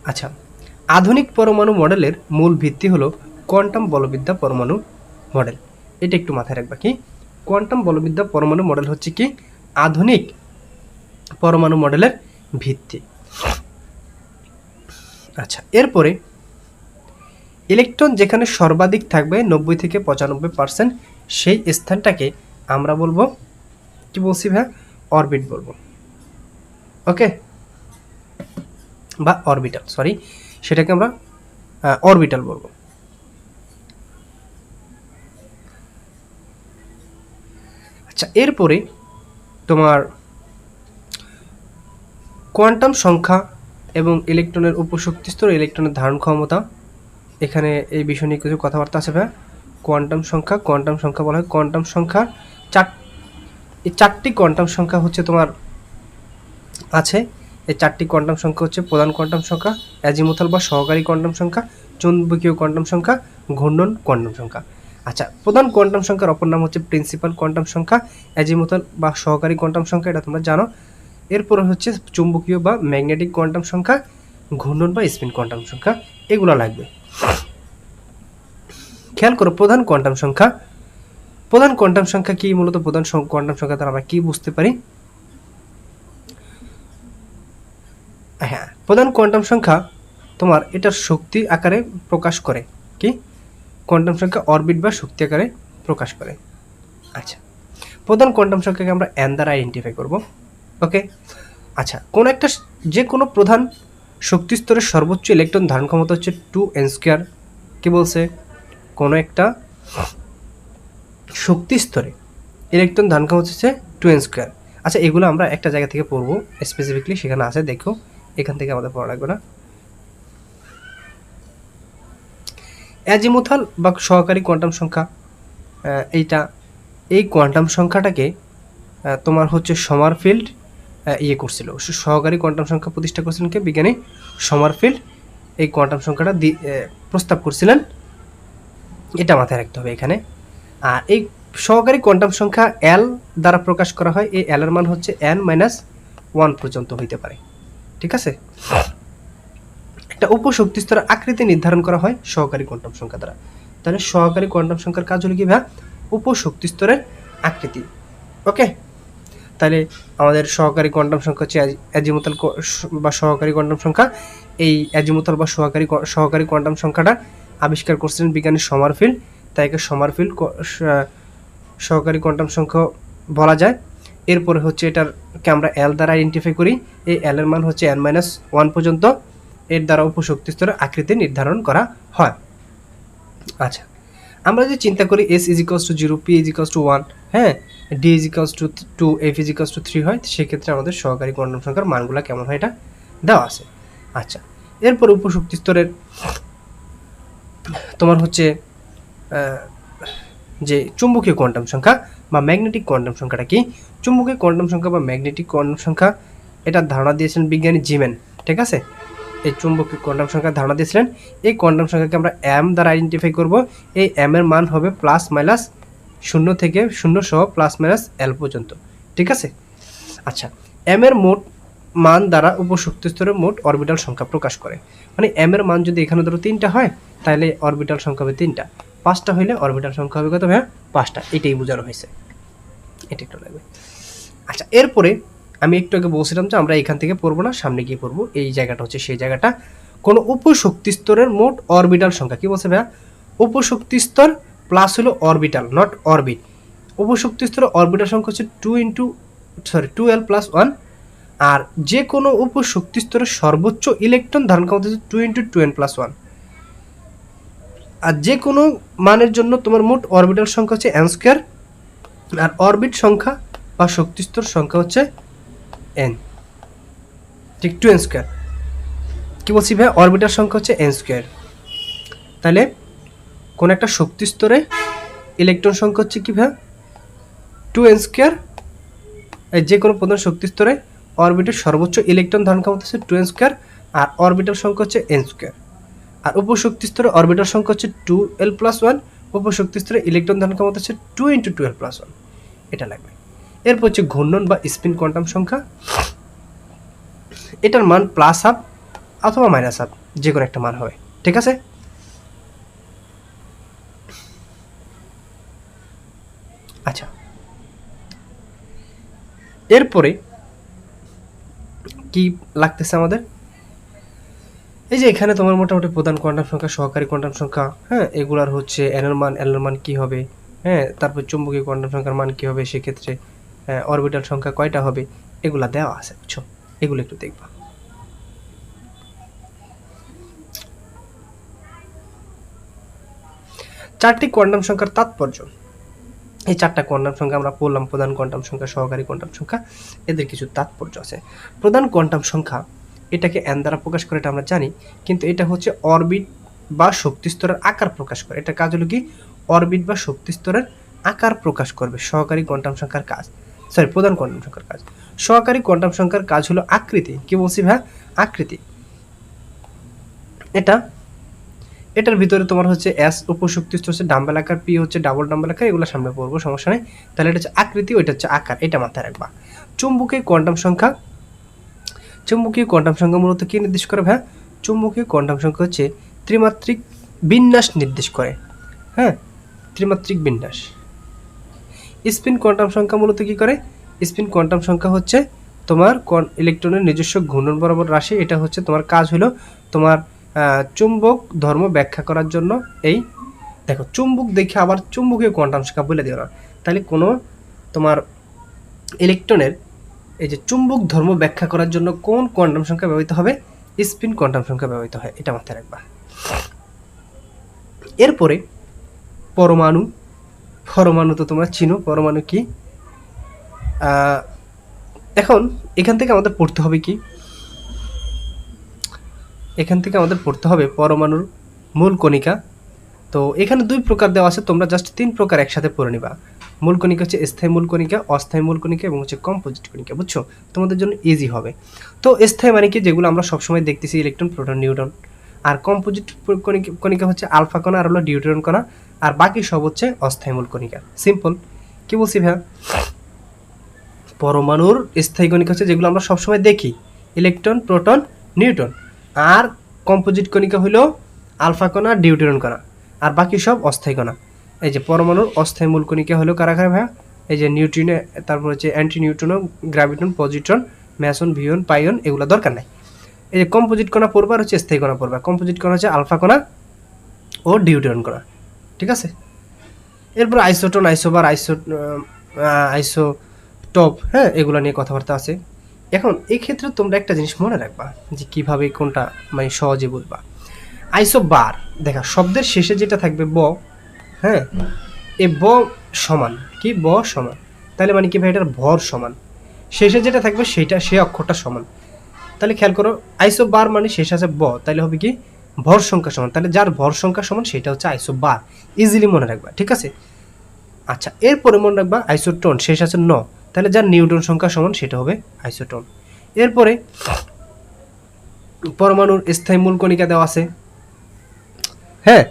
আচ্ছা, আধুনিক পরমাণু মডেলের মূল ভিত্তি হলো কোয়ান্টাম বলবিদ্যা পরমাণু মডেল। এটা একটু মাথায় রাখবা, কি কোয়ান্টাম বলবিদ্যা পরমাণু মডেল হচ্ছে কি আধুনিক পরমাণু মডেলের ভিত্তি। আচ্ছা, এরপরে ইলেকট্রন যেখানে সর্বাধিক থাকবে 90 থেকে 95%, সেই স্থানটাকে আমরা বলবো কি বলছি ভাই? অরবিট বলবো। ওকে, বা অরবিটাল, সরি, সেটাকে আমরা অরবিটাল বলবো। আচ্ছা, এরপরে তোমার কোয়ান্টাম সংখ্যা এবং ইলেকট্রনের উপশক্তি স্তর, ইলেকট্রনের ধারণ ক্ষমতা, এখানে এই বিষয় নিয়ে কিছু কথাবার্তা আছে ভাই। কোয়ান্টাম সংখ্যা বলা হয় কোয়ান্টাম সংখ্যা এই চারটি কোয়ান্টাম সংখ্যা হচ্ছে তোমার আছে। এই চারটি কোয়ান্টাম সংখ্যা হচ্ছে প্রধান কোয়ান্টাম সংখ্যা, অ্যাজিমুথাল বা সহকারী কোয়ান্টাম সংখ্যা, চুম্বকীয় কোয়ান্টাম সংখ্যা, ঘূর্ণন কোয়ান্টাম সংখ্যা। আচ্ছা, প্রধান কোয়ান্টাম সংখ্যার অপর নাম হচ্ছে প্রিন্সিপাল কোয়ান্টাম সংখ্যা, অ্যাজিমুথাল বা সহকারী কোয়ান্টাম সংখ্যা, এটা তোমরা জানো। এরপরে হচ্ছে চুম্বকীয় বা ম্যাগনেটিক কোয়ান্টাম সংখ্যা, ঘূর্ণন বা স্পিন কোয়ান্টাম সংখ্যা, এগুলো লাগবে। খেয়াল করো, প্রধান কোয়ান্টাম সংখ্যা কি? মূলত প্রধান কোয়ান্টাম সংখ্যা দ্বারা আমরা কি বুঝতে পারি? হ্যাঁ, প্রধান কোয়ান্টাম সংখ্যা তোমার এটার শক্তি আকারে প্রকাশ করে। কি কোয়ান্টাম সংখ্যা? অরবিট বা শক্তি আকারে প্রকাশ করে। আচ্ছা, প্রধান কোয়ান্টাম সংখ্যাকে আমরা n দ্বারা আইডেন্টিফাই করব। ওকে, আচ্ছা, কোন একটা যে কোনো প্রধান শক্তি স্তরের সর্বোচ্চ ইলেকট্রন ধারণ ক্ষমতা হচ্ছে 2n²। কি বলছে? কোনো একটা শক্তি স্তরে ইলেকট্রন ধারণ ক্ষমতা হচ্ছে 2n²। আচ্ছা, এগুলো আমরা একটা জায়গা থেকে পড়বো স্পেসিফিকলি, সেখানে আছে, দেখো, এখান থেকে আমাদের পড়া লাগবে না। অ্যাজিমুথাল বা সহকারী কোয়ান্টাম সংখ্যা, এই কোয়ান্টাম সংখ্যাটাকে তোমার হচ্ছে সমারফিল্ড করছিল। সহকারী কোয়ান্টাম সংখ্যা প্রতিষ্ঠা করছিলেন কে? বিজ্ঞানী সমারফিল্ড এই কোয়ান্টাম সংখ্যাটা প্রস্তাব করছিলেন, এটা মাথায় রাখতে হবে এখানে। আর এই সহকারী কোয়ান্টাম সংখ্যা এল দ্বারা প্রকাশ করা হয়। এই এল এর মান হচ্ছে n-1 পর্যন্ত হইতে পারে। ঠিক আছে, একটা উপশক্তি স্তরের আকৃতি নির্ধারণ করা হয় সহকারী কোয়ান্টাম সংখ্যা দ্বারা। তাহলে সহকারী কোয়ান্টাম সংখ্যার কাজ হলো কি ভাই? উপশক্তি স্তরের আকৃতি। ওকে, তাহলে আমাদের সহকারী কোয়ান্টাম সংখ্যা হচ্ছে অ্যাজিমুথাল বা সহকারী কোয়ান্টাম সংখ্যা। এই অ্যাজিমুথাল বা সহকারী কোয়ান্টাম সংখ্যাটা আবিষ্কার করছিলেন বিজ্ঞানী সমারফিল্ড, তাই একে সমারফিল্ড সহকারী কোয়ান্টাম সংখ্যা বলা যায়। এরপরে হচ্ছে এটারকে আমরা এল দ্বারা আইডেন্টিফাই করি। এই এল এর মান হচ্ছে n-1 পর্যন্ত, এর দ্বারা উপশক্তি স্তরের আকৃতি নির্ধারণ করা হয়। আচ্ছা, আমরা যদি চিন্তা করি s = 0, p = 1, হ্যাঁ, D is equals two 2, F is equals two 3 হয়, সেক্ষেত্রে আমাদের সহকারী কোয়ান্টাম সংখ্যার মানগুলো কেমন হয় এটা দেওয়া আছে। আচ্ছা, এরপর উপশক্তি স্তরের তোমার হচ্ছে যে চুম্বকীয় কোয়ান্টাম সংখ্যা বা ম্যাগনেটিক কোয়ান্টাম সংখ্যাটা কি? চুম্বকীয় কোয়ান্টাম সংখ্যা বা ম্যাগনেটিক কোয়ান্টাম সংখ্যা এটার ধারণা দিয়েছেন বিজ্ঞানী জিমেন, ঠিক আছে? এই চুম্বকীয় কোয়ান্টাম সংখ্যার ধারণা দিয়েছিলেন। এই কোয়ান্টাম সংখ্যাকে আমরা এম দ্বারা আইডেন্টিফাই করব। এই এম এর মান হবে প্লাস মাইনাস 0 থেকে 0 সহ প্লাস মাইনাস এল পর্যন্ত, ঠিক আছে? আচ্ছা, এম এর মোট মান দ্বারা উপশক্তি স্তরের মোট অরবিটাল সংখ্যা প্রকাশ করে। মানে এম এর মান যদি এখানে ধরো 3টা হয়, তাহলে অরবিটাল সংখ্যা হবে 3টা, 5টা হইলে অরবিটাল সংখ্যা হবে কত ভাইয়া? 5টা। এটাই বোঝানো হয়েছে, এটা একটু লাগবে। আচ্ছা, এরপরে আমি একটু আগে বলছিলাম যে আমরা এখান থেকে পড়বো না, সামনে গিয়ে পড়বো। এই জায়গাটা হচ্ছে সেই জায়গাটা, কোনো উপশক্তি স্তরের মোট অরবিটাল সংখ্যা। কি বলছে ভাইয়া? উপশক্তি স্তর প্লাস হলো অরবিটাল, নট অরবিট। উপশক্তি স্তরের অরবিটাল সংখ্যা হচ্ছে 2L + 1। আর যে কোনো উপশক্তি স্তরের সর্বোচ্চ ইলেকট্রন ধারণ ক্ষমতা হচ্ছে 2 × 2n + 1। আর যে কোনো মানের জন্য তোমার মোট অরবিটাল সংখ্যা হচ্ছে n², আর অরবিট সংখ্যা বা শক্তি স্তর সংখ্যা হচ্ছে n, ঠিক 2n²। কি বলছি ভাই? অরবিটাল সংখ্যা হচ্ছে n²। তাহলে কোন একটা শক্তি স্তরে ইলেকট্রন সংখ্যা হচ্ছে কি ভাই? 2n²। যে কোনো প্রধান শক্তি স্তরে অরবিটের সর্বোচ্চ ইলেকট্রন ধারণ ক্ষমতা হচ্ছে 2n², আর অরবিটাল সংখ্যা হচ্ছে n²। আর উপশক্তি স্তরে অরবিটাল সংখ্যা হচ্ছে 2L + 1, উপশক্তি স্তরে ইলেকট্রন ধারণ ক্ষমতা হচ্ছে 2 × 2L + 1। এটা লাগবে। এরপর হচ্ছে ঘূর্ণন বা স্পিন কোয়ান্টাম সংখ্যা। এটার মান +1/2 অথবা -1/2, যে কোনো একটা মান হবে, ঠিক আছে? আচ্ছা, এরপরে কি লাগতেছে আমাদের? এই যে এখানে তোমার মোটামুটি প্রধান কোয়ান্টাম সংখ্যা, সহকারী কোয়ান্টাম সংখ্যা, হ্যাঁ, এগুলার হচ্ছে এন এর মান কি হবে, হ্যাঁ, তারপর চুম্বকীয় কোয়ান্টাম সংখ্যার মান কি হবে, সেক্ষেত্রে অরবিটাল সংখ্যা কয়টা হবে, এগুলা দেওয়া আছে, বুঝছো? এগুলো একটু দেখবা। চারটি কোয়ান্টাম সংখ্যার তাৎপর্য। এই 4টা কোয়ান্টাম সংখ্যা আমরা পড়লাম, প্রধান কোয়ান্টাম সংখ্যা, সহকারী কোয়ান্টাম সংখ্যা, এদের কিছু তাৎপর্য আছে। প্রধান কোয়ান্টাম সংখ্যা এটাকে n দ্বারা প্রকাশ করে, এটা আমরা জানি, কিন্তু এটা হচ্ছে অরবিট বা শক্তি স্তরের আকার প্রকাশ করে। এটা কাজ হলো কি? অরবিট বা শক্তি স্তরের আকার প্রকাশ করবে। সহকারী কোয়ান্টাম সংখ্যার কাজ, প্রধান কোয়ান্টাম সংখ্যার কাজ। সহকারী কোয়ান্টাম সংখ্যার কাজ হলো আকৃতি। কি বলছি ভাই? আকৃতি। এটার ভিতরে তোমার হচ্ছে S উপশক্তি স্তর হচ্ছে ডাম্বেল আকার, P হচ্ছে ডাবল ডাম্বেল আকার, এগুলো সামনে পড়বো, সমস্যা নেই। তাহলে এটা হচ্ছে আকৃতি, ওইটা হচ্ছে আকার, এটা মাথায় রাখবা। চুম্বকীয় কোয়ান্টাম সংখ্যা। চুম্বকীয় কোয়ান্টাম সংখ্যা মূলত কি নির্দেশ করে ভাই? চুম্বকীয় কোয়ান্টাম সংখ্যা হচ্ছে ত্রিমাত্রিক বিন্যাস নির্দেশ করে, হ্যাঁ, ত্রিমাত্রিক বিন্যাস। স্পিন কোয়ান্টাম সংখ্যা মূলত কি করে? স্পিন কোয়ান্টাম সংখ্যা হচ্ছে তোমার ইলেকট্রনের নিজস্ব ঘূর্ণন বরাবর রাশি। এটা হচ্ছে তোমার কাজ হলো তোমার চুম্বক ধর্ম ব্যাখ্যা করার জন্য। এই দেখো, চুম্বক দেখে আবার চুম্বকীয় কোয়ান্টাম সংখ্যা বলে দিও না, তাহলে কোনো তোমার ইলেকট্রনের এই যে চুম্বক ধর্ম ব্যাখ্যা করার জন্য কোন কোয়ান্টাম সংখ্যা ব্যবহৃত হবে? স্পিন কোয়ান্টাম সংখ্যা ব্যবহৃত হয়, এটা মাথায় রাখবা। এরপরে পরমাণু। পরমাণু তো তোমরা চিনো, পরমাণু কি? এখন এখান থেকে আমাদের পড়তে হবে কি? এখান থেকে আমাদের পড়তে হবে পরমাণুর মূল কণিকা। তো এখানে 2 প্রকার দেওয়া আছে, তোমরা জাস্ট 3 প্রকার একসাথে পড়ে নিবা। মূল কণিকা হচ্ছে স্থায়ী মূল কণিকা, অস্থায়ী মূল কণিকা এবং হচ্ছে কম্পোজিট কণিকা, বুঝছো? তোমাদের জন্য ইজি হবে। তো স্থায়ী মানে কি? যেগুলো আমরা সবসময় দেখতেছি, ইলেকট্রন, প্রোটন, নিউট্রন। আর কম্পোজিট কণিকা হচ্ছে আলফা কণা আর হলো ডিউটেরন কণা, আর বাকি সব হচ্ছে অস্থায়ী মূল কণিকা। সিম্পল। কি বলছি ভাইয়া? পরমাণুর স্থায়ী কণিকা হচ্ছে যেগুলো আমরা সবসময় দেখি, ইলেকট্রন, প্রোটন, নিউট্রন। আর কম্পোজিট কণিকা হলো আলফা কণা, ডিউটেরন কণা, আর বাকি সব অস্থায়ী কণা। এই যে পরমাণুর অস্থায়ী মূল কণিকা হলো কারা কারা ভাইয়া? এই যে নিউট্রিনো, তারপর হচ্ছে anti neutrino, graviton, positron, Mason, ভিয়ন, পাইয়ন, এগুলো দরকার নাই। এই যে কম্পোজিট কণা পড়বা আর হচ্ছে স্থায়ী কণা পড়বা। কম্পোজিট কণা হচ্ছে আলফা কণা ও ডিউটেরন কণা, ঠিক আছে? এরপর আইসোটোন, আইসোবার, আইসোটপ, হ্যাঁ, এগুলো নিয়ে কথাবার্তা আছে। এখন এই ক্ষেত্রে তোমরা একটা জিনিস মনে রাখবা যে কিভাবে কোনটা মানে সহজে বুঝবা। আইসোবার, দেখা শব্দের শেষে যেটা থাকবে ব, হ্যাঁ, এ ব সমান কি? ব সমান। তাহলে মানে কি ভাই এটার ভর সমান, শেষে যেটা থাকবে সেটা সে অক্ষরটা সমান। তাহলে খেয়াল করো আইসোবার মানে শেষ আছে ব, তাহলে হবে কি ভর সংখ্যা সমান, তাহলে যার ভর সংখ্যা সমান সেটা হচ্ছে আইসোবার, ইজিলি মনে রাখবা, ঠিক আছে। আচ্ছা এরপরে মনে রাখবা আইসোটোন শেষ আছে ন, তাহলে যার নিউটন সংখ্যা সমান সেটা হবে আইসোটোন। এরপরে পরমাণুর স্থায়ী মূল কণিকা দেওয়া আছে, হ্যাঁ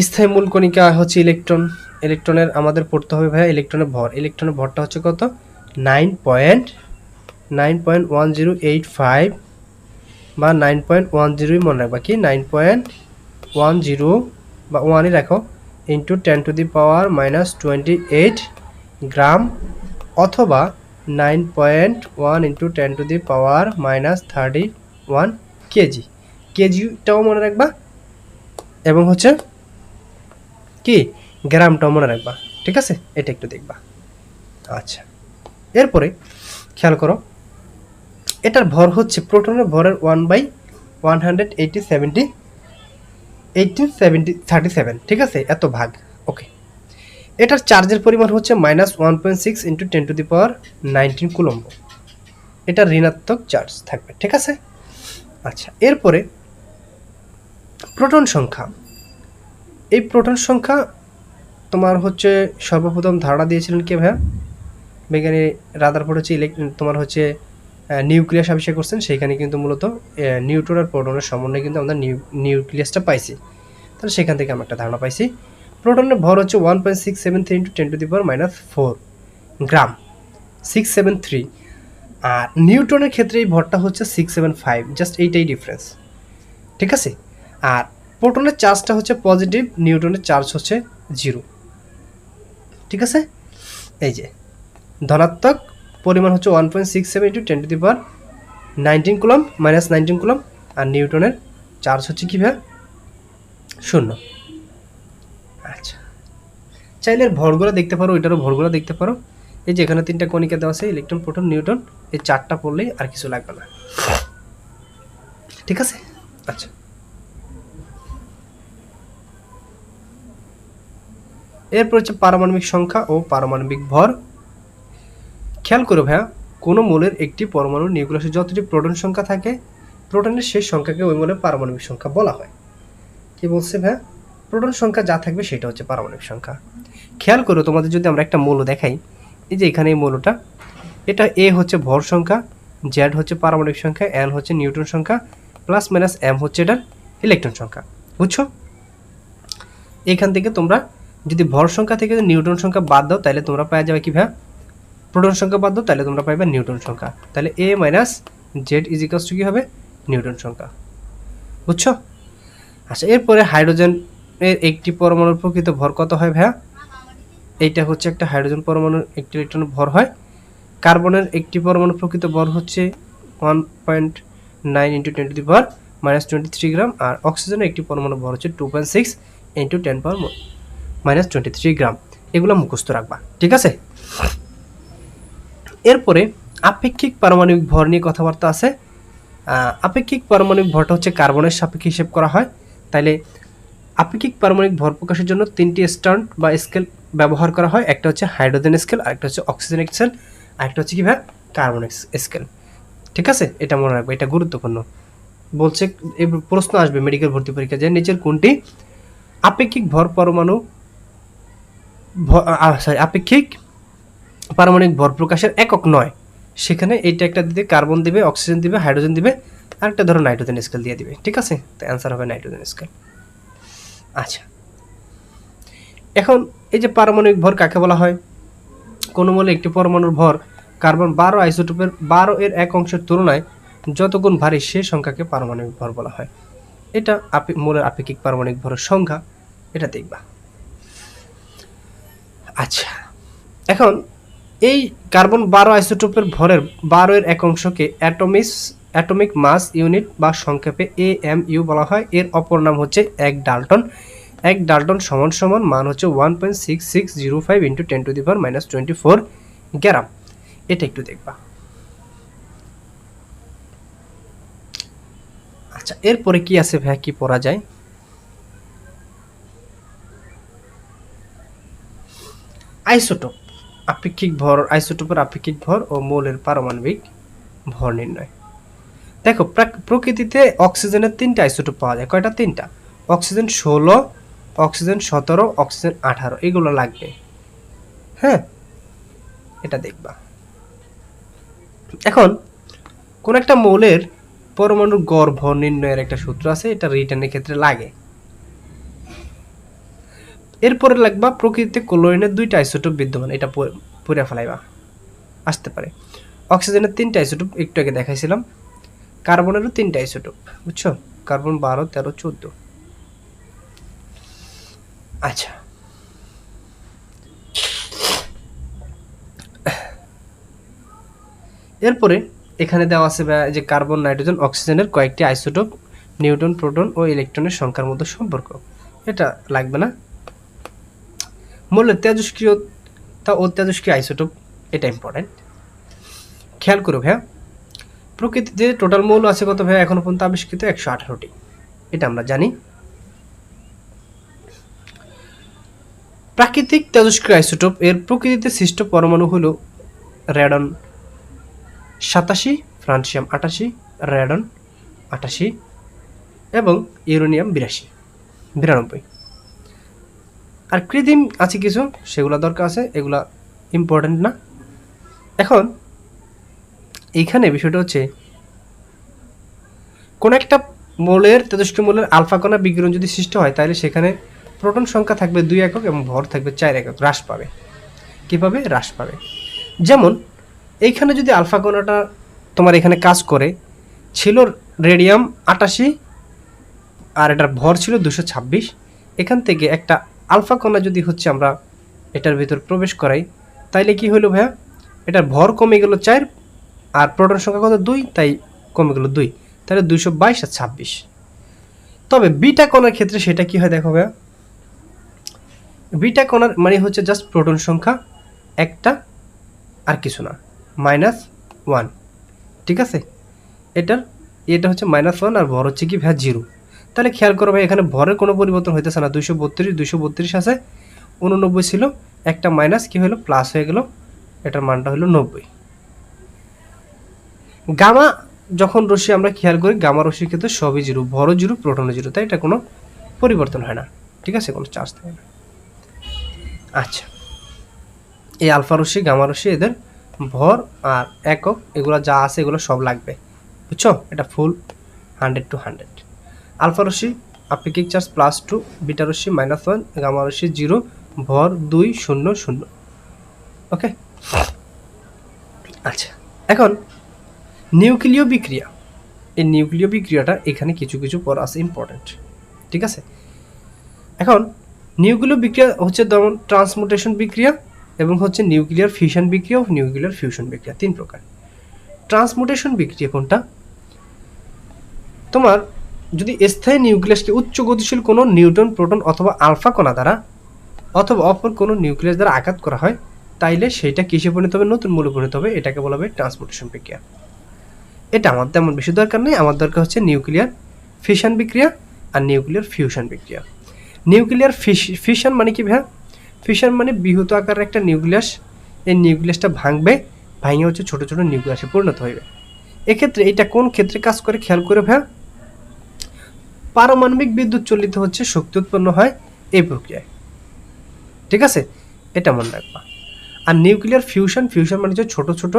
স্থায়ী মূল কণিকা হচ্ছে ইলেকট্রন। ইলেকট্রনের আমাদের পড়তে হবে ভাইয়া ইলেকট্রনের ভর, ইলেকট্রনের ভরটা হচ্ছে কত 9.1085 বা 9.10 মনে রাখবা, কি 9.10 বা 1ই রাখো ইন্টু 10⁻⁻28 গ্রাম, অথবা 9.1 ইন্টু 10⁻31 কেজি, কেজিটাও মনে রাখবা এবং হচ্ছে কি গ্রামটাও মনে রাখবা, ঠিক আছে, এটা একটু দেখবা। আচ্ছা এরপরে খেয়াল করো এটার ভর হচ্ছে প্রোটনের ভরের 1/1837, ঠিক আছে, এত ভাগ, ওকে। এটার চার্জের পরিমাণ হচ্ছে -1.6 ইন্টু 10⁻19 কুলম্ব, এটা ঋণাত্মক চার্জ থাকবে, ঠিক আছে। আচ্ছা এরপরে প্রোটন সংখ্যা, এই প্রোটন সংখ্যা তোমার হচ্ছে সর্বপ্রথম ধারণা দিয়েছিলেন কে ভাইয়া, বিজ্ঞানী রাদারফোর্ড হচ্ছে তোমার হচ্ছে নিউক্লিয়াস আবিষ্কার করছেন, সেইখানে কিন্তু মূলত নিউট্রন আর প্রোটনের সমন্বয়ে কিন্তু আমরা নিউক্লিয়াসটা পাইছি, তাহলে সেখান থেকে আমরা একটা ধারণা পাইছি। প্রোটনের ভর হচ্ছে 1.673 ইন্টু 10⁻⁴ গ্রাম, 673, আর নিউটনের ক্ষেত্রে এই ভরটা হচ্ছে 675, জাস্ট এইটাই ডিফারেন্স, ঠিক আছে। আর প্রোটনের চার্জটা হচ্ছে পজিটিভ, নিউটনের চার্জ হচ্ছে 0, ঠিক আছে। এই যে ধনাত্মক পরিমাণ হচ্ছে 1.67 ইন্টু 10⁻19 কুলম্ব -19 কুলম্ব, আর নিউটনের চার্জ হচ্ছে কি ভাই 0। আচ্ছা চাইলে ভরগুলো দেখতে পারো, ওইটারও ভরগুলো দেখতে পারো, এই যে এখানে 3টা কণিকা দেওয়া আছে ইলেকট্রন প্রোটন নিউটন, এই 4টা পড়লেই আর কিছু লাগবে না, ঠিক আছে। আচ্ছা এরপর হচ্ছে পারমাণবিক সংখ্যা ও পারমাণবিক ভর। খেয়াল করো ভাইয়া কোনো মৌলের একটি পরমাণু নিউক্লিয়াসে যতটি প্রোটন সংখ্যা থাকে, প্রোটনের শেষ সংখ্যাকে ওই মৌলের পারমাণবিক সংখ্যা বলা হয়। কি বলছে ভাইয়া, প্রোটন সংখ্যা যা থাকবে সেটা হচ্ছে পারমাণবিক সংখ্যা। খেয়াল করো তোমাদের যদি আমরা একটা মৌল দেখাই, এই যে এখানে এই মৌলটা, এটা এ হচ্ছে ভর সংখ্যা, জেড হচ্ছে পারমাণবিক সংখ্যা, এন হচ্ছে নিউটন সংখ্যা, প্লাস মাইনাস এম হচ্ছে এটার ইলেকট্রন সংখ্যা, বুঝছো। এখান থেকে তোমরা যদি ভর সংখ্যা থেকে নিউটন সংখ্যা বাদ দাও তাহলে তোমরা পাওয়া যাবে কি ভাইয়া, প্রোটন সংখ্যা বাদ দাও তাহলে তোমরা পাইবে নিউটন সংখ্যা, তাহলে A minus Z is equals to কি হবে নিউটন সংখ্যা, বুঝছো। আচ্ছা এরপরে হাইড্রোজেনের একটি পরমাণুর প্রকৃত ভর কত হয় ভাইয়া, এইটা হচ্ছে একটা হাইড্রোজেন পরমাণুর একটি ইলেকট্রনের ভর হয়। কার্বনের একটি পরমাণুর প্রকৃত ভর হচ্ছে 1.9 ইন্টু 10⁻⁻23 গ্রাম, আর অক্সিজেনের একটি পরমাণুর ভর হচ্ছে 2.6 ইন্টু 10⁻⁻23 গ্রাম। এগুলো মুখস্থ রাখবা, ঠিক আছে। এরপরে আপেক্ষিক পারমাণবিক ভর নিয়ে কথাবার্তা আছে। আপেক্ষিক পারমাণবিক ভরটা হচ্ছে কার্বনের সাপেক্ষে হিসেব করা হয়, তাইলে আপেক্ষিক পারমাণবিক ভর প্রকাশের জন্য 3টি স্ট্যান্ড বা স্কেল ব্যবহার করা হয়, একটা হচ্ছে হাইড্রোজেন স্কেল, আরেকটা হচ্ছে অক্সিজেন স্কেল, আরেকটা হচ্ছে কি ভাই কার্বন স্কেল, ঠিক আছে। এটা মনে রাখবে, এটা গুরুত্বপূর্ণ। বলছে এই প্রশ্ন আসবে মেডিকেল ভর্তি পরীক্ষা যে নিচের কোনটি আপেক্ষিক ভর পরমাণু আপেক্ষিক পারমাণবিক ভর প্রকাশের একক নয়, সেখানে এইটা একটা দিবে, কার্বন দিবে, অক্সিজেন দিবে, হাইড্রোজেন দিবে, আরেকটা ধরো নাইট্রোজেন স্কেল দিয়ে দিবে, ঠিক আছে। তো অ্যান্সার হবে নাইট্রোজেন স্কেল। আচ্ছা এখন এই যে পারমাণবিক ভর কাকে বলা হয়, কোন মৌলে একটি পরমাণুর ভর কার্বন 12 আইসোটোপের 12 এর এক অংশের তুলনায় যত গুণ ভারী সে সংখ্যাকে পারমাণবিক ভর বলা হয়। এটা মৌলের আপেক্ষিক পারমাণবিক ভরের সংখ্যা, এটা দেখবা। আচ্ছা এখন এই কার্বন 12 আইসোটোপের ভরের 12 এর এক অংশকে অ্যাটমিক মাস ইউনিট বা সংক্ষেপে AMU বলা হয়। এর অপর নাম হচ্ছে 1 ডাল্টন। 1 ডাল্টন সমান সমান মান হচ্ছে 1.6605 ইন্টু 10⁻⁻24 গ্রাম। এটা একটু দেখবা। আচ্ছা এরপরে কি আছে ভাই, কি পড়া যায়, আইসোটোপ। আপেক্ষিক ভর, আইসোটোপের আপেক্ষিক ভর ও মৌলের পারমাণবিক ভর নির্ণয়। দেখো প্রকৃতিতে অক্সিজেনের 3টা আইসোটোপ পাওয়া যায়। কয়টা? 3টা। অক্সিজেন 16, অক্সিজেন 17, অক্সিজেন 18, এগুলো লাগবে। হ্যাঁ, এটা দেখবা। এখন কোন একটা মৌলের পরমাণুর গড় ভর নির্ণয়ের একটা সূত্র আছে, এটা রিটার্নের ক্ষেত্রে লাগে। এরপরে লাগবা প্রকৃতিতে ক্লোরিনের 2টা আইসোটোপ বিদ্যমান, এটা পড়ে ফেলাইবা, আসতে পারে। অক্সিজেনের 3টা আইসোটোপ একটু আগে দেখাইছিলাম, কার্বনেরও 3টা আইসোটোপ, বুঝছো? কার্বন 12, 13, 14। আচ্ছা, এরপরে এখানে দেওয়া আছে যে কার্বন, নাইট্রোজেন, অক্সিজেনের কয়েকটি আইসোটোপ, নিউট্রন, প্রোটন ও ইলেকট্রনের সংখ্যার মধ্যে সম্পর্ক, এটা লাগবে না। মৌলের তেজস্ক্রিয়তা ও তেজস্ক্রিয় আইসোটোপ, এটা ইম্পর্টেন্ট। খেয়াল করো ভাইয়া, প্রকৃতিতে টোটাল মৌল আছে কত ভাইয়া? এখনো পর্যন্ত আবিষ্কৃত 118টি, এটা আমরা জানি। প্রাকৃতিক তেজস্ক্রিয় আইসোটোপ এর প্রকৃতিতে সৃষ্ট পরমাণু হলো রেডন 87, ফ্রান্সিয়াম 88, রেডন 88 এবং ইউরেনিয়াম 92। আর কৃত্রিম আছে কিছু, সেগুলো দরকার আছে, এগুলা ইম্পর্টেন্ট না। এখন এইখানে বিষয়টা হচ্ছে, কোন একটা মৌলের, তেজস্ক্রিয় মৌলের আলফা কণা বিকিরণ যদি সৃষ্টি হয়, তাহলে সেখানে প্রোটন সংখ্যা থাকবে 2 একক এবং ভর থাকবে 4 একক, হ্রাস পাবে। কিভাবে হ্রাস পাবে? যেমন এইখানে যদি আলফা কণাটা তোমার এখানে কাজ করে, ছিল রেডিয়াম 88 আর এটার ভর ছিল 226, এখান থেকে একটা আলফা কণা যদি হচ্ছে আমরা এটার ভিতর প্রবেশ করাই, তাইলে কি হলো ভাইয়া? এটার ভর কমে গেল 4 আর প্রোটন সংখ্যা কত? 2, তাই কমে গেল 2, তাহলে 222 আর 26। তবে বিটা কণার ক্ষেত্রে সেটা কি হয় দেখো ভাইয়া, বিটা কণার মানে হচ্ছে জাস্ট প্রোটন সংখ্যা একটা আর কিছু না, -1, ঠিক আছে? এটা হচ্ছে -1 আর ভর হচ্ছে কি ভাইয়া 0। তাহলে খেয়াল করো ভাই, এখানে ভরের কোনো পরিবর্তন হইতেছে না, 232 আছে, 89 ছিল, একটা মাইনাস কি হলো, প্লাস হয়ে গেল, এটার মানটা হলো 90। গামা যখন রশ্মি আমরা খেয়াল করি, গামা রশ্মির ক্ষেত্রে সবই 0, ভরও 0, প্রোটনও 0, তাই এটা কোনো পরিবর্তন হয় না, ঠিক আছে? কোনো চার্জ থাকে না। আচ্ছা, এই আলফা রশ্মি, গামা রশ্মি, এদের ভর আর একক এগুলো যা আছে এগুলো সব লাগবে, বুঝছো? এটা ফুল 100 to 100। আলফা রশ্মি আপেক্ষিক চার্জ +2, বিটা রশ্মি -1, গামা রশ্মি 0, ভর 2, 0, 0। ওকে, আচ্ছা, এখন নিউক্লিয় বিক্রিয়া, এই নিউক্লিয় বিক্রিয়াটা এখানে কিছু কিছু পর আছে ইম্পর্টেন্ট, ঠিক আছে? এখন নিউক্লিয় বিক্রিয়া হচ্ছে যেমন ট্রান্সমুটেশন বিক্রিয়া এবং হচ্ছে নিউক্লিয়ার ফিশন বিক্রিয়া ও নিউক্লিয়ার ফিউশন বিক্রিয়া, 3 প্রকার। ট্রান্সমুটেশন বিক্রিয়া কোনটা? তোমার যদি স্থায়ী নিউক্লিয়াসকে উচ্চ গতিশীল কোনো নিউট্রন, প্রোটন অথবা আলফা কণা দ্বারা অথবা অপর কোনো নিউক্লিয়াস দ্বারা আঘাত করা হয়, তাইলে সেটা কিসে পরিণত হবে? নতুন মৌলে পরিণত হবে, এটাকে বলা হবে ট্রান্সমুটেশন বিক্রিয়া। এটা আমার তেমন বেশি দরকার নেই, আমার দরকার হচ্ছে নিউক্লিয়ার ফিশন বিক্রিয়া আর নিউক্লিয়ার ফিউশন বিক্রিয়া। নিউক্লিয়ার ফিশন মানে কি ভাইয়া? ফিশন মানে বৃহৎ আকারের একটা নিউক্লিয়াস, এই নিউক্লিয়াসটা ভাঙে হচ্ছে ছোট ছোট নিউক্লিয়াসে পরিণত হইবে। এক্ষেত্রে এটা কোন ক্ষেত্রে কাজ করে খেয়াল করে ভাইয়া? পারমাণবিক বিদ্যুৎ চলিত হচ্ছে শক্তি উৎপন্ন হয় এই প্রক্রিয়ায়, ঠিক আছে? এটা মনে রাখবা। আর নিউক্লিয়ার ফিউশন মানে হচ্ছে ছোট ছোট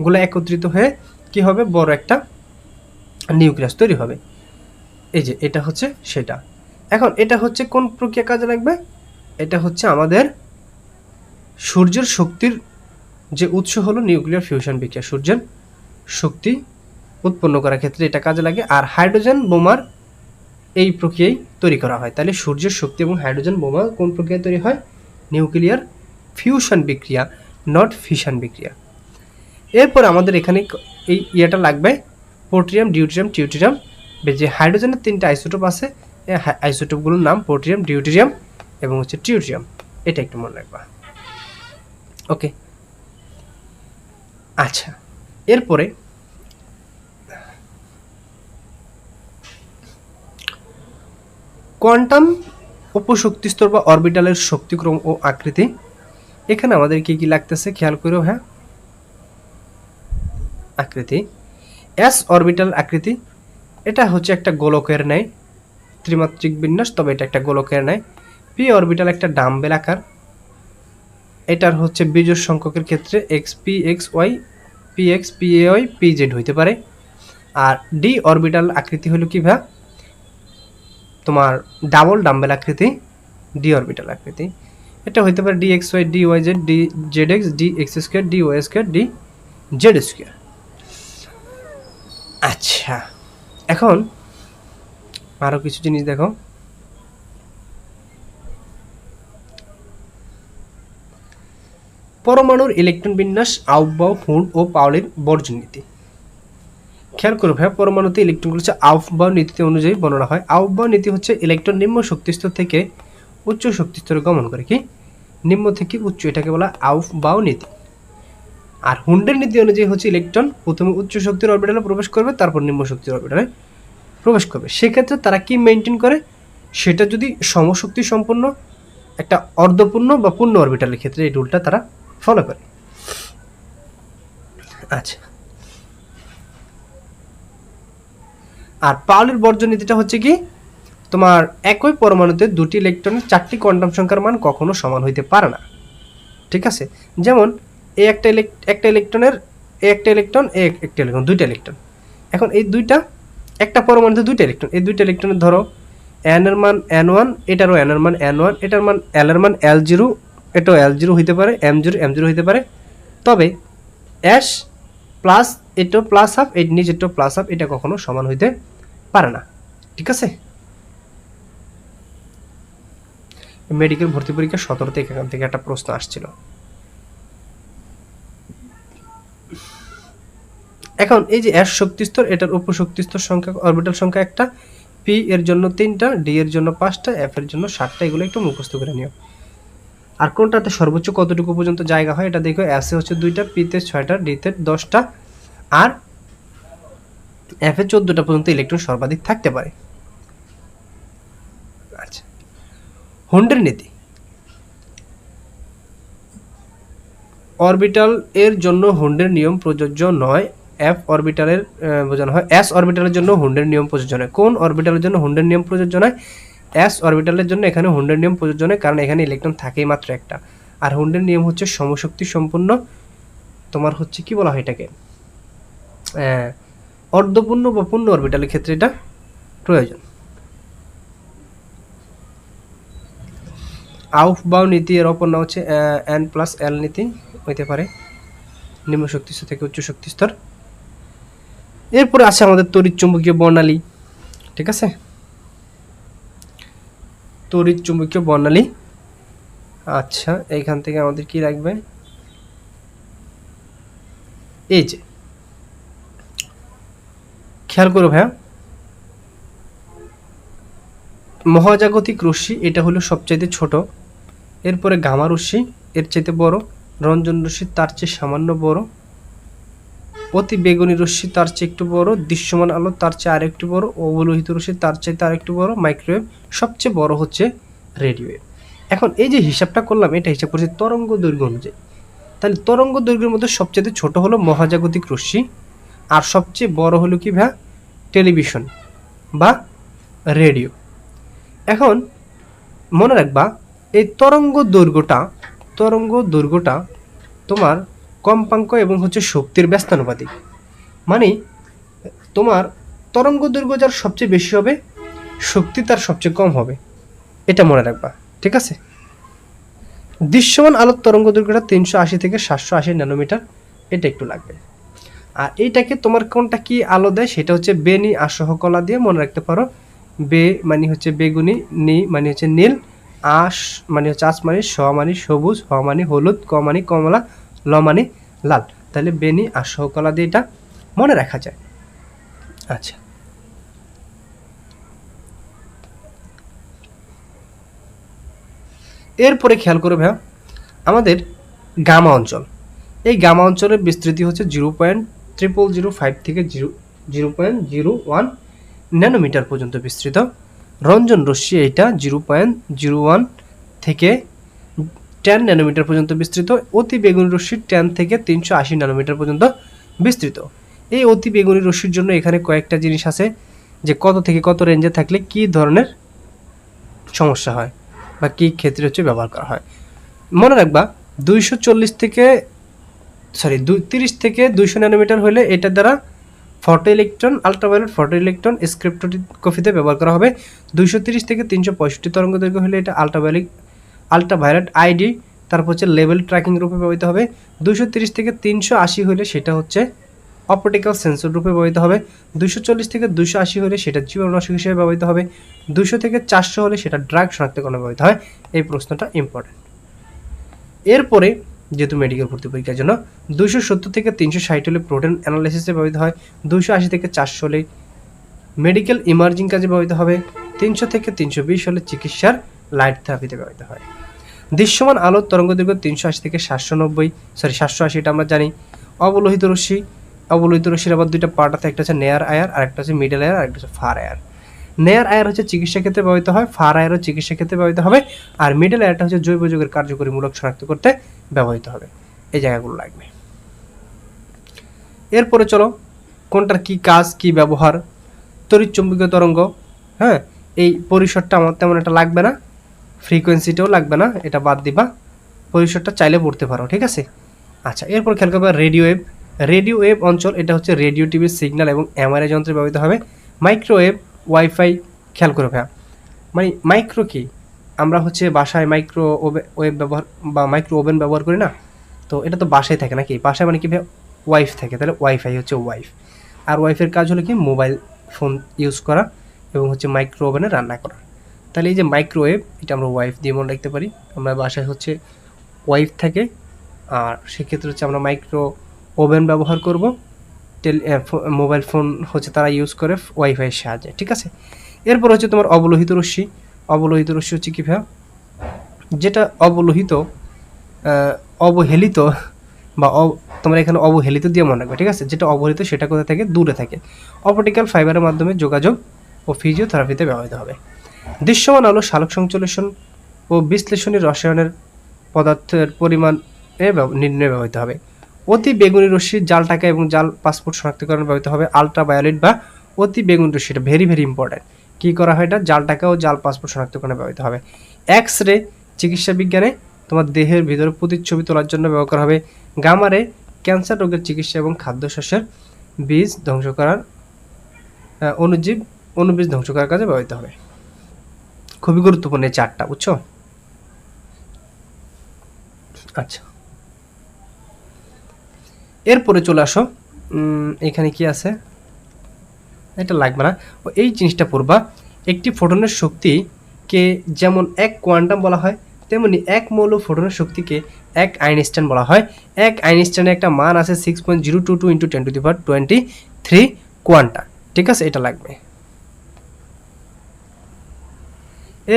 গুলো একত্রিত হয়ে কি হবে? বড় একটা নিউক্লিয়াস তৈরি হবে। এই যে এটা হচ্ছে সেটা। এখন এটা হচ্ছে কোন প্রক্রিয়া কাজে লাগবে? এটা হচ্ছে আমাদের সূর্যের শক্তির যে উৎস হলো নিউক্লিয়ার ফিউশন বিক্রিয়া, সূর্যের শক্তি উৎপন্ন করার ক্ষেত্রে এটা কাজে লাগে। আর হাইড্রোজেন বোমার এই প্রক্রিয়ায় তৈরি করা হয়। তাহলে সূর্যের শক্তি এবং হাইড্রোজেন বোমা কোন প্রক্রিয়ায় তৈরি হয়? নিউক্লিয়ার ফিউশন বিক্রিয়া, নট ফিশন বিক্রিয়া। এরপর আমাদের এখানে এই ইয়েটা লাগবে, পোট্রিয়াম, ডিউটেরিয়াম, টিউটেরিয়াম। যে হাইড্রোজেনের 3টা আইসোটোপ আছে, এই আইসোটোপগুলোর নাম পোট্রিয়াম, ডিউটেরিয়াম এবং হচ্ছে টিউটেরিয়াম। এটা একটু মনে রাখবা, ওকে? আচ্ছা, এরপরে কোয়ান্টাম উপশক্তি স্তর বা অরবিটালের শক্তিক্রম ও আকৃতি। এখানে আমাদের কি কি লাগতেছে খেয়াল করো হ্যাঁ। আকৃতি এস অরবিটাল আকৃতি, এটা হচ্ছে একটা গোলকের ন্যায় ত্রিমাত্রিক বিন্যাস, তবে এটা একটা গোলকের ন্যায়। পি অরবিটাল একটা ডাম্বেল আকার, এটার হচ্ছে বিজোড় সংখ্যকের ক্ষেত্রে X P X Y P X P A Y P Z হইতে পারে। আর ডি অরবিটাল আকৃতি হলো কি ভাই তোমার ডাবল ডাম্বেল আকৃতি, ডি অরবিটাল আকৃতি, এটা হইতে পারে D X Y D Y Z D Z X D X square D Y square D Z square. আচ্ছা, এখন আরো কিছু জিনিস দেখো। পরমাণুর ইলেকট্রন বিন্যাস, আউফবাউ, হুন্ড ও পাউলির বর্জন নীতি। খেয়াল করো ভাই, পরমাণুতে ইলেকট্রনগুলো হচ্ছে আউফবাউ নীতি অনুযায়ী বর্ণনা হয়। আউফবাউ নীতি হচ্ছে ইলেকট্রন নিম্ন শক্তিস্তর থেকে উচ্চ শক্তিস্তরে গমন করে, কি নিম্ন থেকে উচ্চ, এটাকে বলা আউফবাউ নীতি। আর হুন্ডের নীতি অনুযায়ী হচ্ছে ইলেকট্রন প্রথমে উচ্চ শক্তির অরবিটালে প্রবেশ করবে, তারপর নিম্ন শক্তির অরবিটালে প্রবেশ করবে। সেক্ষেত্রে তারা কি মেনটেন করে, সেটা যদি সমশক্তি সম্পন্ন একটা অর্ধপূর্ণ বা পূর্ণ অরবিটালের ক্ষেত্রে এই রুলটা তারা ফলো করে। আচ্ছা, আর পাউলির বর্জন নীতিটা হচ্ছে কি তোমার একই পরমাণুতে দুটি ইলেকট্রনের চারটি কোয়ান্টাম সংখ্যার মান কখনো সমান হইতে পারে না। ঠিক আছে, যেমন এই একটা ইলেকট্রনের একটা ইলেকট্রন দুইটা ইলেকট্রন। এখন এই দুইটা একটা পরমাণুতে দুইটা ইলেকট্রন, এই দুইটা ইলেকট্রনের ধরো এন এর মান n1, এটারও n এর মান n1, এটার মান l এর মান l0, এটাও l0 হইতে পারে, m0 হইতে পারে। তবে s প্লাস এটাও প্লাস হাফ, এই নিচেরটাও প্লাস হাফ, এটা কখনো সমান হইতে পারে না। ঠিক আছে, মেডিকেল ভর্তি পরীক্ষা 17 থেকে এখান থেকে একটা প্রশ্ন আসছিল। এখন এই যে এস শক্তিস্তর, এটার উপশক্তিস্তর সংখ্যা অরবিটাল সংখ্যা একটা, পি এর জন্য 3টা, ডি এর জন্য 5টা, এফ এর জন্য 7টা, এগুলো একটু মুখস্থ করে নিও। আর কোনটাতে সর্বোচ্চ কতটুকু পর্যন্ত জায়গা হয় এটা দেখো, এস এ হচ্ছে 2টা, পিতে 6টা, ডিতে 10টা, আর এফ এ 14টা পর্যন্ত ইলেকট্রন সর্বাধিক থাকতে পারে। আচ্ছা, হুন্ডের নীতি, অরবিটাল এর জন্য হুন্ডের নিয়ম প্রযোজ্য নয়। এফ অরবিটালের বোঝানো হয়, এস অরবিটালের জন্য হুন্ডের নিয়ম প্রযোজ্য নয়। কোন অরবিটালের জন্য হুন্ডের নিয়ম প্রযোজ্য নয়? এস অরবিটালের জন্য এখানে হুন্ডের নিয়ম প্রযোজ্য নয়, কারণ এখানে ইলেকট্রন থাকেই মাত্র একটা। আর হুন্ডের নিয়ম হচ্ছে সমশক্তি সম্পন্ন, তোমার হচ্ছে কি বলা হয় এটাকে, অর্ধপূর্ণ বা পূর্ণ অরবিটালের ক্ষেত্রে এটা প্রয়োজন। আউফবাউ নীতি এর অপর নাম হচ্ছে n+l নীতি হইতে পারে, নিম্ন শক্তিস্তর থেকে উচ্চ শক্তিস্তর। এরপরে আছে আমাদের তড়িৎ চুম্বকীয় বর্ণালী। ঠিক আছে, তড়িৎ চুম্বকীয় বর্ণালী। আচ্ছা, এইখান থেকে আমাদের কি রাখবে, এই যে খেয়াল করো ভাইয়া, মহাজাগতিক রশ্মি এটা হলো সবচাইতে ছোট, এরপরে গামা রশ্মি এর চাইতে বড়, রঞ্জন রশ্মি তার চেয়ে সামান্য বড়, অতি বেগুনি রশ্মি তার চেয়ে একটু বড়, দৃশ্যমান আলো তার চেয়ে আর একটু বড়, অবলোহিত রশ্মি তার চাইতে আর একটু বড়, মাইক্রোওয়েভ, সবচেয়ে বড় হচ্ছে রেডিওওয়েভ। এখন এই যে হিসাবটা করলাম, এটা হিসাব করছি তরঙ্গ দৈর্ঘ্য অনুযায়ী। তাহলে তরঙ্গ দৈর্ঘ্যের মধ্যে সবচেয়ে ছোট হলো মহাজাগতিক রশ্মি, আর সবচেয়ে বড় হলো কি ভাই টেলিভিশন বা রেডিও। এখন মনে রাখবা, এই তরঙ্গ দৈর্ঘ্যটা তোমার কম্পাঙ্ক এবং হচ্ছে শক্তির ব্যস্তানুপাতিক। মানে তোমার তরঙ্গ দৈর্ঘ্য যার সবচেয়ে বেশি হবে, শক্তি তার সবচেয়ে কম হবে, এটা মনে রাখবা। ঠিক আছে, দৃশ্যমান আলোর তরঙ্গ দৈর্ঘ্যটা 380 থেকে 780 ন্যানোমিটার, এটা একটু লাগবে। আর এইটাকে তোমার কোনটা কি আলো দেয়, সেটা হচ্ছে বেনি আসহ কলা দিয়ে মনে রাখতে পারো। বে মানে হচ্ছে বেগুনি, নি মানে হচ্ছে নীল, আশ মানে হচ্ছে আসমানি, স মানে সবুজ, হ মানে হলুদ, ক মানে কমলা, ল মানে লাল। তাহলে বেনি আসহ কলা দিয়ে এটা মনে রাখা যায়। আচ্ছা, এরপরে খেয়াল করে ভাইয়া, আমাদের গামা অঞ্চল, এই গামা অঞ্চলের বিস্তৃতি হচ্ছে 0.0005 থেকে 0.01 ন্যানোমিটার পর্যন্ত বিস্তৃত। রঞ্জন রশ্মি এইটা 0.01 থেকে 10 ন্যানোমিটার পর্যন্ত বিস্তৃত। অতি বেগুনি রশ্মি 10 থেকে 380 ন্যানোমিটার পর্যন্ত বিস্তৃত। এই অতি বেগুনি রশ্মির জন্য এখানে কয়েকটা জিনিস আছে যে কত থেকে কত রেঞ্জে থাকলে কি ধরনের সমস্যা হয় বা কী ক্ষেত্রে হচ্ছে ব্যবহার করা হয়। মনে রাখবা 230 থেকে 200 ন্যানোমিটার হলে এটার দ্বারা photo electron, ultraviolet photo electron স্ক্রিপ্টোগ্রাফিতে ব্যবহার করা হবে। 230 থেকে 365 তরঙ্গ দৈর্ঘ্য হলে এটা আলট্রাভায়োলেট আইডি, তারপর হচ্ছে লেভেল ট্র্যাকিং রূপে ব্যবহৃত হবে। 230 থেকে 380 হলে সেটা হচ্ছে অপটিক্যাল সেন্সর রূপে ব্যবহৃত হবে। 240 থেকে 280 হলে সেটা জীবাণুনাশক হিসেবে ব্যবহৃত হবে। 200 থেকে 400 হলে সেটা ড্রাগ শনাক্তকরণে ব্যবহৃত হয়। এই প্রশ্নটা ইম্পর্টেন্ট। এরপরে যেহেতু মেডিকেল ভর্তি পরীক্ষার জন্য 270 থেকে 360 হলে প্রোটিন অ্যানালাইসিসে ব্যবহৃত হয়। 280 থেকে 400 হলে মেডিকেল ইমার্জিং কাজে ব্যবহৃত হবে। 300 থেকে 320 হলে চিকিৎসার লাইট থেরাপিতে ব্যবহৃত হয়। দৃশ্যমান আলোর তরঙ্গদৈর্ঘ্য 380 থেকে 780, এটা আমরা জানি। অবলোহিত রশ্মির আবার দুইটা পার্ট আছে, একটা হচ্ছে নেয়ার আয়ার আর একটা হচ্ছে মিডল আয়ার আর একটা হচ্ছে ফার আয়ার। নেয়ার আয়ার হচ্ছে চিকিৎসা ক্ষেত্রে ব্যবহৃত হয়, ফার আয়ারও চিকিৎসা ক্ষেত্রে ব্যবহৃত হবে, আর মিডল আয়ারটা হচ্ছে জৈব যৌগের কার্যকরীমূলক শনাক্ত করতে ব্যবহৃত হবে। এই জায়গাগুলো লাগবে। এরপরে চলো কোনটার কি কাজ কি ব্যবহার। তড়িৎচুম্বকীয় তরঙ্গ, হ্যাঁ, এই পরিসরটা আমার তেমন একটা লাগবে না, ফ্রিকোয়েন্সিটাও লাগবে না, এটা বাদ দিবা। পরিসরটা চাইলে পড়তে পারো, ঠিক আছে। আচ্ছা, এরপর খেয়াল করবে রেডিও ওয়েভ অঞ্চল, এটা হচ্ছে রেডিও টিভির সিগন্যাল এবং এমআরআই যন্ত্রে ব্যবহৃত হবে। মাইক্রোওয়েভ, ওয়াইফাই, খেয়াল করে ভাইয়া, মানে মাইক্রো কি, আমরা হচ্ছে বাসায় মাইক্রো ওয়েভ ব্যবহার বা মাইক্রো ওভেন ব্যবহার করি না, তো এটা তো বাসায় থাকে নাকি, বাসায় মানে কি ভাই ওয়াইফ থাকে, তাহলে ওয়াইফাই হচ্ছে ওয়াইফ। আর ওয়াইফের কাজ হলো কি মোবাইল ফোন ইউজ করা এবং হচ্ছে মাইক্রো ওভেনে রান্না করা। তাহলে এই যে মাইক্রোওয়েভ, এটা আমরা ওয়াইফ দিয়ে মনে রাখতে পারি। আমরা বাসায় হচ্ছে ওয়াইফ থাকে, আর সেক্ষেত্রে হচ্ছে আমরা মাইক্রো ওভেন ব্যবহার করব। মোবাইল ফোন হচ্ছে তারা ইউজ করে ওয়াইফাইয়ের সাহায্যে, ঠিক আছে। এরপর হচ্ছে তোমার অবলোহিত রশ্মি হচ্ছে কি ভাইয়া, যেটা অবহেলিত বা তোমরা এখানে অবহেলিত দিয়ে মনে রাখবে, ঠিক আছে। যেটা অবহেলিত সেটা কোথায় থাকে, দূরে থাকে। অপটিক্যাল ফাইবারের মাধ্যমে যোগাযোগ ও ফিজিওথেরাপিতে ব্যবহৃত হবে। দৃশ্যমান আলো সালোক সংশ্লেষণ ও বিশ্লেষণী রসায়নের পদার্থের পরিমাণ নির্ণয়ে ব্যবহৃত হবে। অতি বেগুনি রশ্মি জাল টাকা এবং জাল পাসপোর্ট শনাক্তকরণ ব্যবহৃত হবে। আলট্রাভায়োলেট বা অতি বেগুনি রশ্মি, এটা ভেরি ভেরি ইম্পর্টেন্ট। কী করা হয়, এটা জাল টাকা ও জাল পাসপোর্ট শনাক্তকরণে ব্যবহৃত হবে। এক্স রে চিকিৎসা বিজ্ঞানে তোমার দেহের ভিতরে প্রতিচ্ছবি তোলার জন্য ব্যবহার করা হবে। গামারে ক্যান্সার রোগের চিকিৎসা এবং খাদ্যশস্যের বীজ ধ্বংস করার অনুবীজ ধ্বংস করার কাজে ব্যবহৃত হবে। খুবই গুরুত্বপূর্ণ এই চারটা, বুঝছো। আচ্ছা, এরপরে চলে আসো, এখানে কি আছে, এটা লাগবে না, এই জিনিসটা পড়বা। একটি ফোটনের শক্তিকে যেমন এক কোয়ান্টাম বলা হয়, তেমনি এক মৌল ফোটনের শক্তিকে এক আইনস্টাইন বলা হয়। এক আইনস্টাইনের একটা মান আছে 6.022 × 10⁻23 কোয়ান্টা, ঠিক আছে, এটা লাগবে।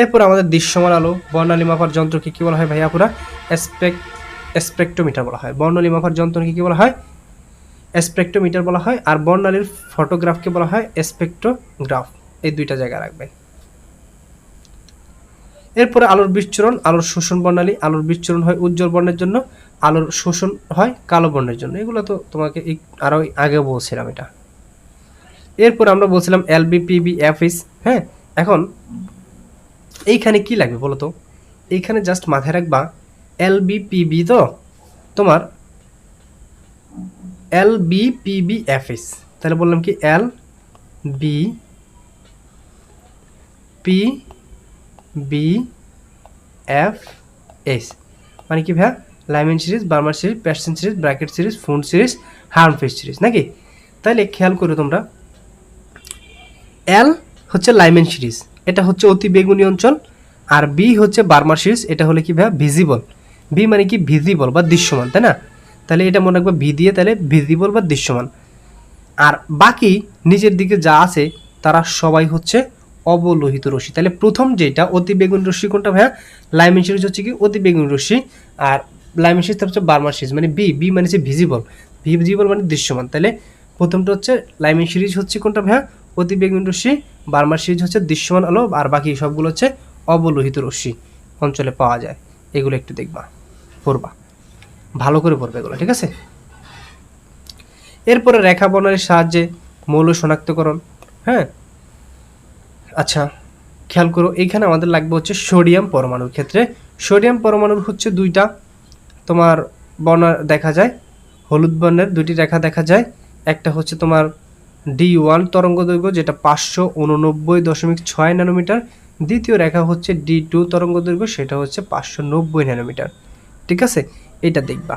এরপর আমাদের দৃশ্যমান আলো বর্ণালী মাপার যন্ত্রকে কী বলা হয় ভাইয়া, পুরা স্পেকট্রোমিটার বলা হয়। বর্ণালী মাপার যন্ত্রকে কী বলা হয়, স্পেকট্রোমিটার বলা হয়। আর বর্ণালীর ফটোগ্রাফকে বলা হয় স্পেকট্রোগ্রাফ। এই দুইটা জায়গা রাখবে। এরপরে আলোর বিচ্ছুরণ, আলোর শোষণ বর্ণালী। আলোর বিচ্ছুরণ হয় উজ্জ্বল বর্ণের জন্য, আলোর শোষণ হয় কালো বর্ণের জন্য। এগুলো তো তোমাকে আরও আগে বলছিলাম এটা। এরপর আমরা বলছিলাম LBPB FS। হ্যাঁ, এখন এইখানে কি লাগবে বলো তো, এইখানে জাস্ট মাথায় রাখবা LBPB, তো তোমার LBPB FS, তাহলে বললাম কি LBPB FS মানে কি ভাইয়া, Lyman series, Balmer series, Paschen series, Brackett series, Pfund series, Humphreys series নাকি। তাহলে খেয়াল করো তোমরা, L হচ্ছে লাইমেন সিরিজ, এটা হচ্ছে অতি বেগুনি অঞ্চল। আর B হচ্ছে বার্মার সিরিজ, এটা হলে কি ভাইয়া ভিজিবল। B মানে কি ভিজিবল বা দৃশ্যমান, তাই না। তাহলে এটা মনে রাখবে V দিয়ে, তাহলে ভিজিবল বা দৃশ্যমান। আর বাকি নিচের দিকে যা আছে তারা সবাই হচ্ছে অবলোহিত রশ্মি। তাহলে প্রথম যেটা অতি বেগুনি রশ্মি কোনটা ভাইয়া, লাইমেন সিরিজ হচ্ছে কি অতি বেগুনি রশ্মি, আর লাইমেন সিরিজ হচ্ছে বার্মার সিরিজ। মানে বি মানে হচ্ছে ভিজিবল মানে দৃশ্যমান। তাহলে প্রথমটা হচ্ছে লাইমেন সিরিজ হচ্ছে কোনটা ভাইয়া, অতি বেগুনি রশ্মি। বার্মার সিরিজ হচ্ছে দৃশ্যমান আলো, আর বাকি সবগুলো হচ্ছে অবলোহিত রশ্মি অঞ্চলে পাওয়া যায়। এগুলো একটু দেখবা। পড়বা, ভালো করে পড়বে এগুলো, ঠিক আছে। এরপরে রেখা বর্ণালীর সাহায্যে মৌল শনাক্তকরণ। হ্যাঁ, আচ্ছা খেয়াল করো, এইখানে আমাদের লাগবে হচ্ছে সোডিয়াম পরমাণুর ক্ষেত্রে। সোডিয়াম পরমাণুর হচ্ছে দুইটা তোমার বর্ণ দেখা যায়, হলুদ বর্ণের দুইটি রেখা দেখা যায়। একটা হচ্ছে তোমার D1 তরঙ্গ দৈর্ঘ্য, যেটা 589.6 ন্যানোমিটার। দ্বিতীয় রেখা হচ্ছে D2 তরঙ্গ দৈর্ঘ্য, সেটা হচ্ছে 590 ন্যানোমিটার, ঠিক আছে। এটা দেখবা।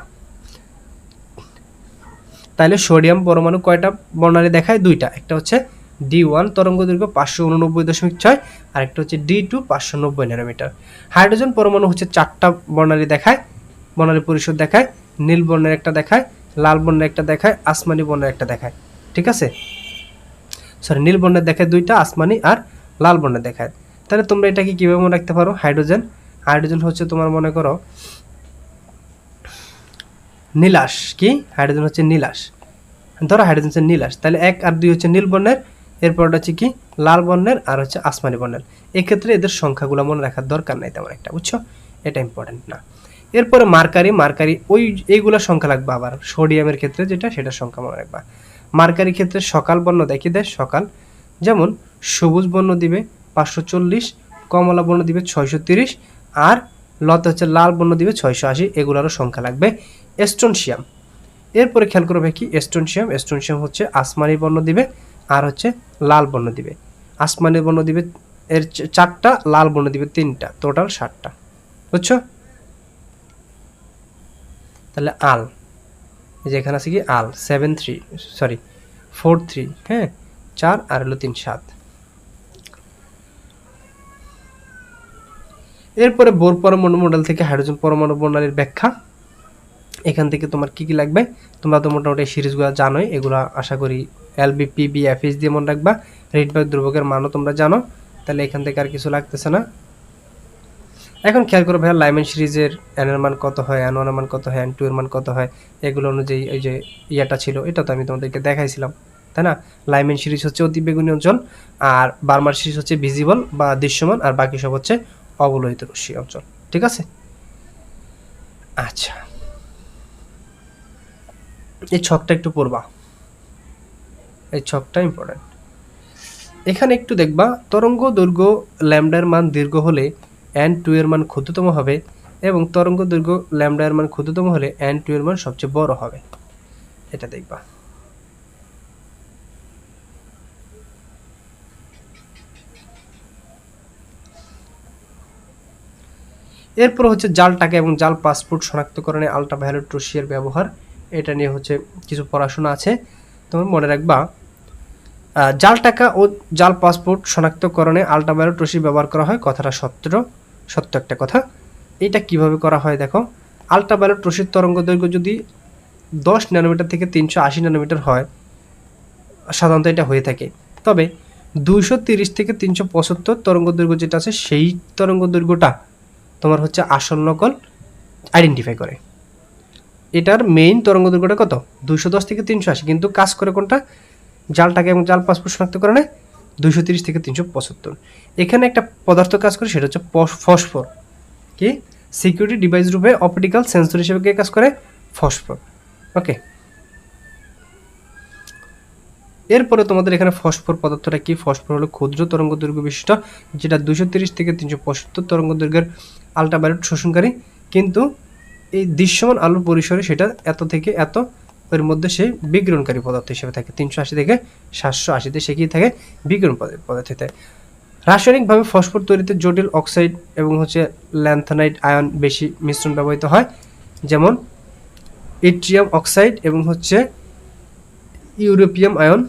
তাহলে সোডিয়াম পরমাণু কয়টা বর্ণালী দেখায়? দুইটা, একটা হচ্ছে D1 তরঙ্গ দৈর্ঘ্য 589.6, আর একটা হচ্ছে D2 590 ন্যানোমিটার। হাইড্রোজেন পরমাণু হচ্ছে 4টা বর্ণালী দেখায়, বর্ণালী পরিষদ দেখায়। নীল বর্ণের একটা দেখায়, লাল বর্ণের একটা দেখায়, আসমানি বর্ণের একটা দেখায়, ঠিক আছে। সরি, নীল বর্ণের দেখায় দুইটা, আসমানি আর লাল বর্ণের দেখায়। তাহলে তোমরা এটাকে কিভাবে মনে রাখতে পারো? হাইড্রোজেন, হাইড্রোজেন হচ্ছে তোমার মনে করো নীলাশ। কি? হাইড্রোজেন হচ্ছে নীলাশ। ধরো হাইড্রোজেন হচ্ছে নীলাশ, তাহলে 1 আর 2 হচ্ছে নীল বর্ণের, এরপর হচ্ছে কি লাল বর্ণের, আর হচ্ছে আসমানি বর্ণের। এক্ষেত্রে এদের সংখ্যাগুলো মনে রাখার দরকার নাই তেমন একটা, বুঝছো? এটা ইম্পর্টেন্ট না। এরপরে মার্কারি, মার্কারি ওই এইগুলা সংখ্যা লাগবে। আবার সোডিয়ামের ক্ষেত্রে যেটা, সেটার সংখ্যা মনে রাখবা। মার্কারি ক্ষেত্রে সকাল বর্ণ দেখিয়ে দেয়, সকাল, যেমন সবুজ বর্ণ দিবে 540, কমলা বর্ণ দিবে 630, আর লতে হচ্ছে লাল বর্ণ দিবে 680। এগুলোরও সংখ্যা লাগবে। স্ট্রনশিয়াম, এরপরে খেয়াল করবে কি স্ট্রনশিয়াম, স্ট্রনশিয়াম হচ্ছে আসমানি বর্ণ দিবে আর হচ্ছে লাল বর্ণ দিবে। আসমানি বর্ণ দিবে এর 4টা, লাল বর্ণ দিবে 3টা, টোটাল 7টা, বুঝছো? তাহলে আল, এই যে এখানে আছে কি আল 43, হ্যাঁ 4 আর হলো 3 7। এরপরে বোর পরমাণু মডেল থেকে হাইড্রোজেন পরমাণু বর্ণালীর ব্যাখ্যা। এখান থেকে তোমার কি কি লাগবে? তোমরা তো মোটামুটি সিরিজগুলো জানোই, এগুলো আশা করি এলবি পিবি এফএইচ দিয়ে মনে রাখবা। রিডবার্গ ধ্রুবকের মানও তোমরা জানো, তাহলে এখান থেকে আর কিছু লাগতেছে না। এখন খেয়াল করো ভাইয়া, লাইম্যান সিরিজের এন এর মান কত হয়, এন ওয়ান এর মান কত হয়, এন টু এর মান কত হয়, এগুলো অনুযায়ী এই যে ইয়াটা ছিল, এটা তো আমি তোমাদেরকে দেখাইছিলাম, তাই না? লাইম্যান সিরিজ হচ্ছে অতিবেগুনি অঞ্চল, আর বার্মার সিরিজ হচ্ছে ভিজিবল বা দৃশ্যমান, আর বাকি সব হচ্ছে অবলোহিত রশ্মি অঞ্চল, ঠিক আছে। আচ্ছা, এই ছকটা একটু পড়বা, এই ছকটা ইম্পর্টেন্ট। এখানে একটু দেখবা, তরঙ্গ দৈর্ঘ্য ল্যামডার মান দীর্ঘ হলে n2 এর মান ক্ষুদ্রতম হবে, এবং তরঙ্গ দৈর্ঘ্য ল্যামডা এর মান ক্ষুদ্রতম হলে n2 এর মান সবচেয়ে বড় হবে, এটা দেখবা। এরপর হচ্ছে জাল টাকা এবং জাল পাসপোর্ট শনাক্তকরণে আল্ট্রাভায়োলেট রশ্মির ব্যবহার। এটা নিয়ে হচ্ছে কিছু পড়াশোনা আছে, তোমার মনে রাখবা। জাল টাকা ও জাল পাসপোর্ট শনাক্তকরণে আল্ট্রাভায়োলেট রশ্মি ব্যবহার করা হয়, কথাটা সত্য একটা কথা। এটা কিভাবে করা হয় দেখো, আল্ট্রাভায়োলেট রশ্মির তরঙ্গ দৈর্ঘ্য যদি 10 ন্যানোমিটার থেকে 380 ন্যানোমিটার হয়, সাধারণত এটা হয়ে থাকে। তবে 230 থেকে 375 তরঙ্গ দৈর্ঘ্য যেটা আছে, সেই তরঙ্গ দৈর্ঘ্যটা তোমার হচ্ছে আসল নকল আইডেন্টিফাই করে। এটার মেইন তরঙ্গ দৈর্ঘ্যটা কত? 210 থেকে 380, কিন্তু কাজ করে কোনটা? জাল টাকা এবং জাল পাসপোর্ট শনাক্তকরণে 230 থেকে 375। এখানে একটা পদার্থ কাজ করে, সেটা হচ্ছে ফসফর। কি? সিকিউরিটি ডিভাইস রূপে অপটিক্যাল সেন্সর হিসেবে কে কাজ করে? ফসফর। ওকে, এরপরে তোমাদের এখানে ফসফর পদার্থটা কি? ফসফর হলো ক্ষুদ্র তরঙ্গ দৈর্ঘ্য বিশিষ্ট, যেটা 230 থেকে 375 তরঙ্গ দৈর্ঘ্যের আল্ট্রাভায়োলেট শোষণকারী, কিন্তু এই দৃশ্যমান আলোর পরিসরে সেটা এত থেকে এত এর মধ্যে সে বিকিরণকারী পদার্থ হিসেবে থাকে। 380 থেকে 780-তে সে কি থাকে? বিকিরণ পদার্থ থাকে। রাসায়নিকভাবে ফসফর তৈরিতে জটিল অক্সাইড এবং হচ্ছে ল্যান্থানাইড আয়ন বেশি মিশ্রণ ব্যবহৃত হয়, যেমন ইট্রিয়াম অক্সাইড এবং হচ্ছে ইউরোপিয়াম আয়ন,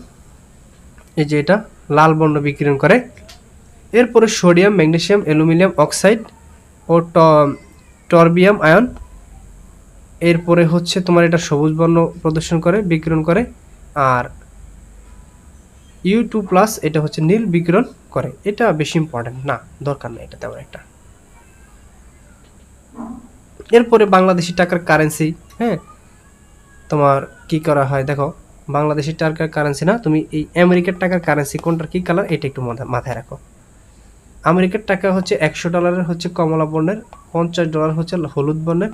এই যে এটা লাল বর্ণ বিকিরণ করে। এরপরে সোডিয়াম, ম্যাগনেসিয়াম, অ্যালুমিনিয়াম অক্সাইড ও টরবিয়াম আয়ন। এরপরে হচ্ছে তোমার এটা সবুজ বর্ণ প্রদর্শন করে, বিকিরণ করে। আর U2+, এটা হচ্ছে নীল বিকিরণ করে। এটা বেশি ইম্পর্টেন্ট না, দরকার নেই এটা তেমন একটা। এরপরে বাংলাদেশি টাকার কারেন্সি, হ্যাঁ তোমার কি করা হয় দেখো, বাংলাদেশি টাকার কারেন্সি না, তুমি এই আমেরিকার টাকার কারেন্সি কোনটার কি কালার, এটা একটু মাথায় রাখো। আমেরিকার টাকা হচ্ছে $100 হচ্ছে কমলা বর্ণের, $50 হচ্ছে হলুদ বর্ণের,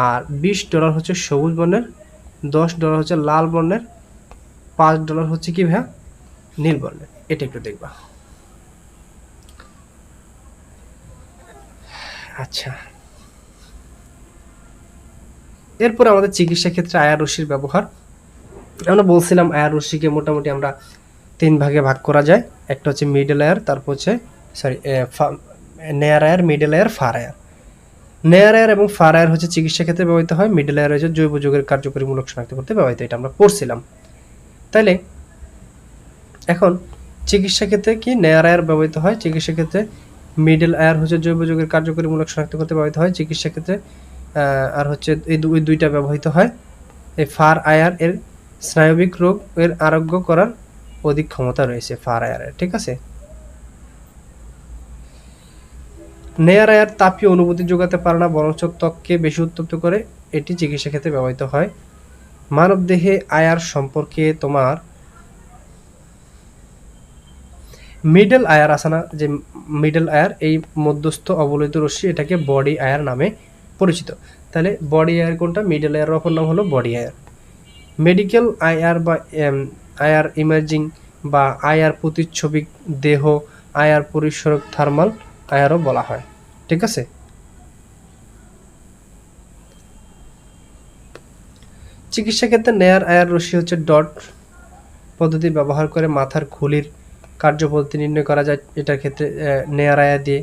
আর $20 হচ্ছে সবুজ বর্ণের, $10 হচ্ছে লাল বর্ণের, $5 হচ্ছে কি ভাইয়া নীল বর্ণের। এটা একটু দেখবা। আচ্ছা, এরপর আমাদের চিকিৎসা ক্ষেত্রে আয়ার রশ্মির ব্যবহার। আমরা বলছিলাম আয়ার রশ্মিকে মোটামুটি আমরা 3 ভাগে ভাগ করা যায়। একটা হচ্ছে মিডল আয়ার, তারপর হচ্ছে নেয়ার আয়ার, মিডল আয়ার, ফার আয়ার। নেয়ার আয়ার এবং ফার আয়ার হচ্ছে চিকিৎসা ক্ষেত্রে ব্যবহৃত হয়। মিডল আয়ার হচ্ছে জৈব যৌগের কার্যকরী মূলক শনাক্ত করতে ব্যবহৃত, এটা আমরা পড়ছিলাম। তাইলে এখন চিকিৎসা ক্ষেত্রে কি নেয়ার আয়ার ব্যবহৃত হয়, চিকিৎসা ক্ষেত্রে মিডল আয়ার হচ্ছে জৈব যৌগের কার্যকরী মূলক শনাক্ত করতে ব্যবহৃত হয় চিকিৎসা ক্ষেত্রে। আর হচ্ছে এই দুইটা ব্যবহৃত হয়। এই ফার আয়ার এর স্নায়বিক রোগ এর আরোগ্য করার অধিক ক্ষমতা রয়েছে ফার আয়ারের, ঠিক আছে। নেয়ার আয়ার তাপীয় অনুভূতি যোগাতে পারে না, বরঞ্চ ত্বককে বেশি উত্তপ্ত করে, এটি চিকিৎসা ক্ষেত্রে ব্যবহৃত হয়। মানব দেহে আয়ার সম্পর্কে তোমার মিডল আয়ার আছে না, যে মিডল আয়ার এই মধ্যস্থ অবলোহিত রশ্মি, এটাকে বডি আয়ার নামে পরিচিত। তাহলে বডি আয়ার কোনটা, মিডল আয়ার অপর নাম হলো বডি আয়ার। মেডিকেল আয়ার বা আয়ার ইমেজিং বা আয়ার প্রতিচ্ছবি দেহ আয়ার পরিসরক থার্মাল আয়ারও বলা হয়, ঠিক আছে। চিকিৎসা ক্ষেত্রে নেয়ার আয়ার রশ্মি হচ্ছে ডট পদ্ধতি ব্যবহার করে মাথার খুলির কার্যপদ্ধতি নির্ণয় করা যায়, এটার ক্ষেত্রে নেয়ার আয়ার দিয়ে।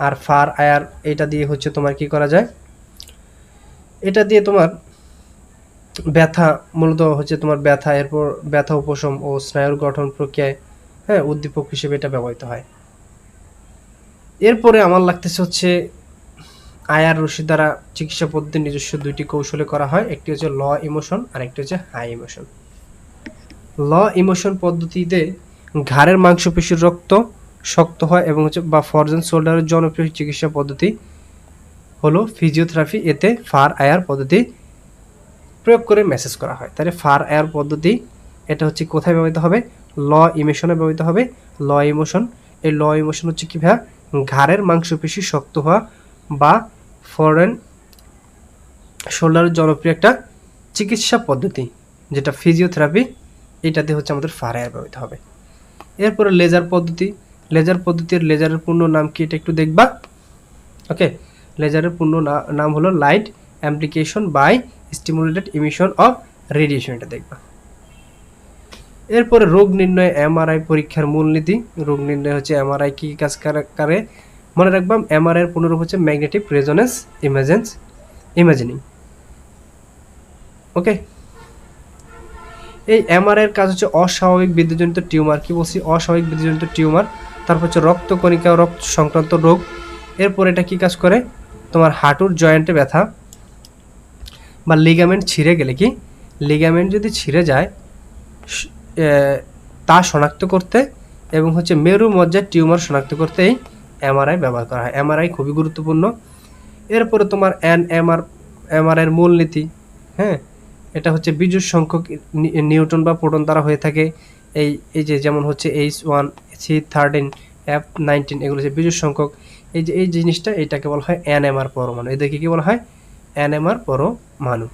আর ফার আয়ার এটা দিয়ে হচ্ছে তোমার কি করা যায়, এটা দিয়ে তোমার ব্যথা, মূলত হচ্ছে তোমার ব্যথা, এরপর ব্যথা উপশম ও স্নায়ুর গঠন প্রক্রিয়ায় উদ্দীপক হিসেবে এটা ব্যবহৃত হয়। এরপরে আমার লাগতেছে হচ্ছে আয়ার রশ্মি দ্বারা চিকিৎসা পদ্ধতির নিজস্ব 2টি কৌশলে করা হয়, একটি হচ্ছে ল ইমোশন আর একটি হচ্ছে হাই ইমোশন। ল ইমোশন পদ্ধতিতে ঘাড়ের মাংসপেশির রক্ত শক্ত হয় এবং হচ্ছে বা ফরজেন শোল্ডারের জনপ্রিয় চিকিৎসা পদ্ধতি হলো ফিজিওথেরাপি, এতে ফার আয়ার পদ্ধতি প্রয়োগ করে মেসেজ করা হয়। তাহলে ফার আয়ার পদ্ধতি এটা হচ্ছে কোথায় ব্যবহৃত হবে, ল ইমোশনে ব্যবহৃত হবে। ল ইমোশন, এই ল ইমোশন হচ্ছে কি ভাইয়া ঘাড়ের মাংসপেশি শক্ত হওয়া বা ফরেন শোল্ডারের জনপ্রিয় একটা চিকিৎসা পদ্ধতি যেটা ফিজিওথেরাপি, এটাতে হচ্ছে আমাদের ফার আয়ার ব্যবহৃত হবে। এরপরে লেজার পদ্ধতি, লেজার পদ্ধতির লেজারের পূর্ণ নাম কি এটা একটু দেখবা। ওকে, লেজারের পূর্ণ নাম হলো light application by stimulated emission of radiation, এটা দেখবা। এরপরে রোগ নির্ণয় এমআরআই পরীক্ষার মূলনীতি। রোগ নির্ণয় হচ্ছে এমআরআই কি কাজ করে মনে রাখবা, এমআরআই এর পুনরূপ হচ্ছে ম্যাগনেটিক রেজোনেন্স ইমেজিং। ওকে, এই এমআরআই এর কাজ হচ্ছে অস্বাভাবিক বৃদ্ধিজনিত টিউমার, কি বলছি অস্বাভাবিক বৃদ্ধিজনিত টিউমার, তারপর হচ্ছে রক্তকণিকা ও রক্ত সংক্রান্ত রোগ। এরপর এটা কি কাজ করে, তোমার হাঁটুর জয়েন্টে ব্যথা বা লিগামেন্ট ছিঁড়ে গেলে, কি লিগামেন্ট যদি ছিঁড়ে যায় তা শনাক্ত করতে এবং হচ্ছে মেরু মজ্জার টিউমার শনাক্ত করতে এই এমআরআই ব্যবহার করা হয়। এমআরআই খুবই গুরুত্বপূর্ণ। এরপরে তোমার এমআরআই এর মূলনীতি, হ্যাঁ, এটা হচ্ছে বিজোড় সংখ্যক নিউটন বা প্রোটন দ্বারা হয়ে থাকে। এই যে যেমন হচ্ছে H1 C13 F19 এগুলো হচ্ছে বিজোড় সংখ্যক। এই জিনিসটা এটাকে বলা হয় NMR পরমাণু, এদেরকে কি বলা হয় NMR পরমাণু।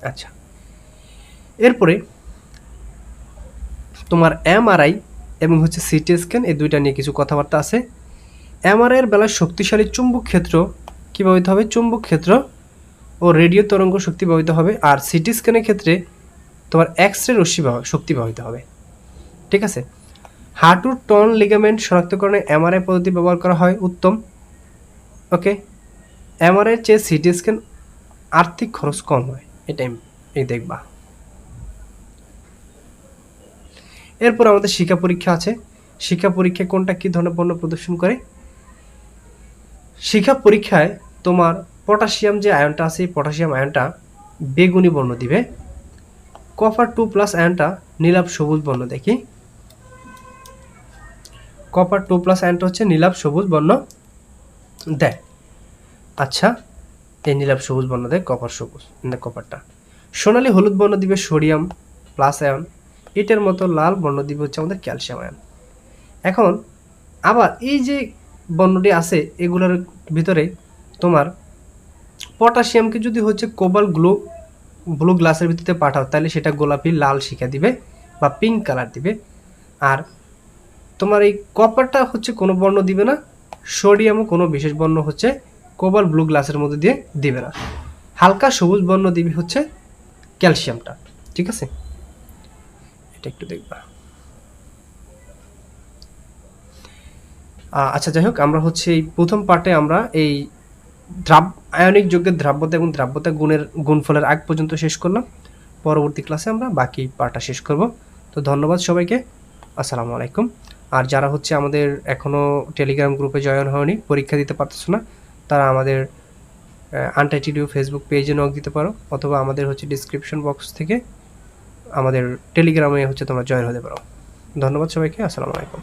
আচ্ছা, এরপরে তোমার এমআরআই এবং হচ্ছে সিটি স্ক্যান, এই দুইটা নিয়ে কিছু কথাবার্তা আছে। এমআরআই এর বেলায় শক্তিশালী চুম্বক ক্ষেত্র কি ব্যবহৃত হবে, চুম্বক ক্ষেত্র ও রেডিও তরঙ্গ শক্তি ব্যবহৃত হবে। আর সিটি স্ক্যানের ক্ষেত্রে তোমার এক্স রে রশ্মি শক্তি ব্যবহৃত হবে, ঠিক আছে। হাঁটুর টন লিগামেন্ট শনাক্তকরণে এমআরআই পদ্ধতি ব্যবহার করা হয় উত্তম। ওকে, এমআরআই এর চেয়ে সিটি স্ক্যান আর্থিক খরচ কম হয়, এটাই দেখবা। এরপর আমাদের শিক্ষা পরীক্ষা আছে। শিক্ষা পরীক্ষায় কোনটা কি ধরনের বর্ণ প্রদর্শন করে, শিক্ষা পরীক্ষায় তোমার পটাশিয়াম যে আয়নটা আছে, এই পটাশিয়াম আয়নটা বেগুনি বর্ণ দিবে, কপার 2+ আয়নটা নীলাভ সবুজ বর্ণ দেখি, কপার 2+ আয়নটা হচ্ছে নীলাভ সবুজ বর্ণ দেয়। আচ্ছা, এই নীলাভ সবুজ বর্ণ দেয় কপার সবুজ, কপারটা। সোনালী হলুদ বর্ণ দিবে সোডিয়াম প্লাস আয়ন, এটার মতো লাল বর্ণ দিবে হচ্ছে আমাদের ক্যালসিয়াম আয়ন। এখন আবার এই যে বর্ণটি আছে এগুলোর ভিতরে তোমার পটাশিয়ামকে যদি হচ্ছে কোবাল্ট ব্লু গ্লাসের ভিত্তিতে পাঠাও তাহলে সেটা গোলাপি লাল শিখা দিবে বা পিঙ্ক কালার দিবে। আর তোমার এই কপারটা হচ্ছে কোনো বর্ণ দিবে না, সোডিয়ামও কোনো বিশেষ বর্ণ হচ্ছে কোবাল্ট ব্লু গ্লাসের মধ্যে দিয়ে দিবে না। হালকা সবুজ বর্ণ দিবে হচ্ছে ক্যালসিয়ামটা। ঠিক আছে, এটা একটু দেখবা। আচ্ছা যাই হোক, আমরা হচ্ছে এই প্রথম পার্টে আমরা এই আয়নিক যৌগের দ্রাব্যতা এবং দ্রাব্যতা গুণফলের আগ পর্যন্ত শেষ করলাম। পরবর্তী ক্লাসে আমরা বাকি পার্টটা শেষ করব। তো ধন্যবাদ সবাইকে, আসসালামু আলাইকুম। আর যারা হচ্ছে আমাদের এখনও টেলিগ্রাম গ্রুপে জয়েন হয়নি, পরীক্ষা দিতে পারতেছো না, তারা আমাদের আনটাইটিডিউ ফেসবুক পেজে নক দিতে পারো, অথবা আমাদের হচ্ছে ডিসক্রিপশন বক্স থেকে আমাদের টেলিগ্রামে হচ্ছে তোমরা জয়েন হতে পারো। ধন্যবাদ সবাইকে, আসসালামু আলাইকুম।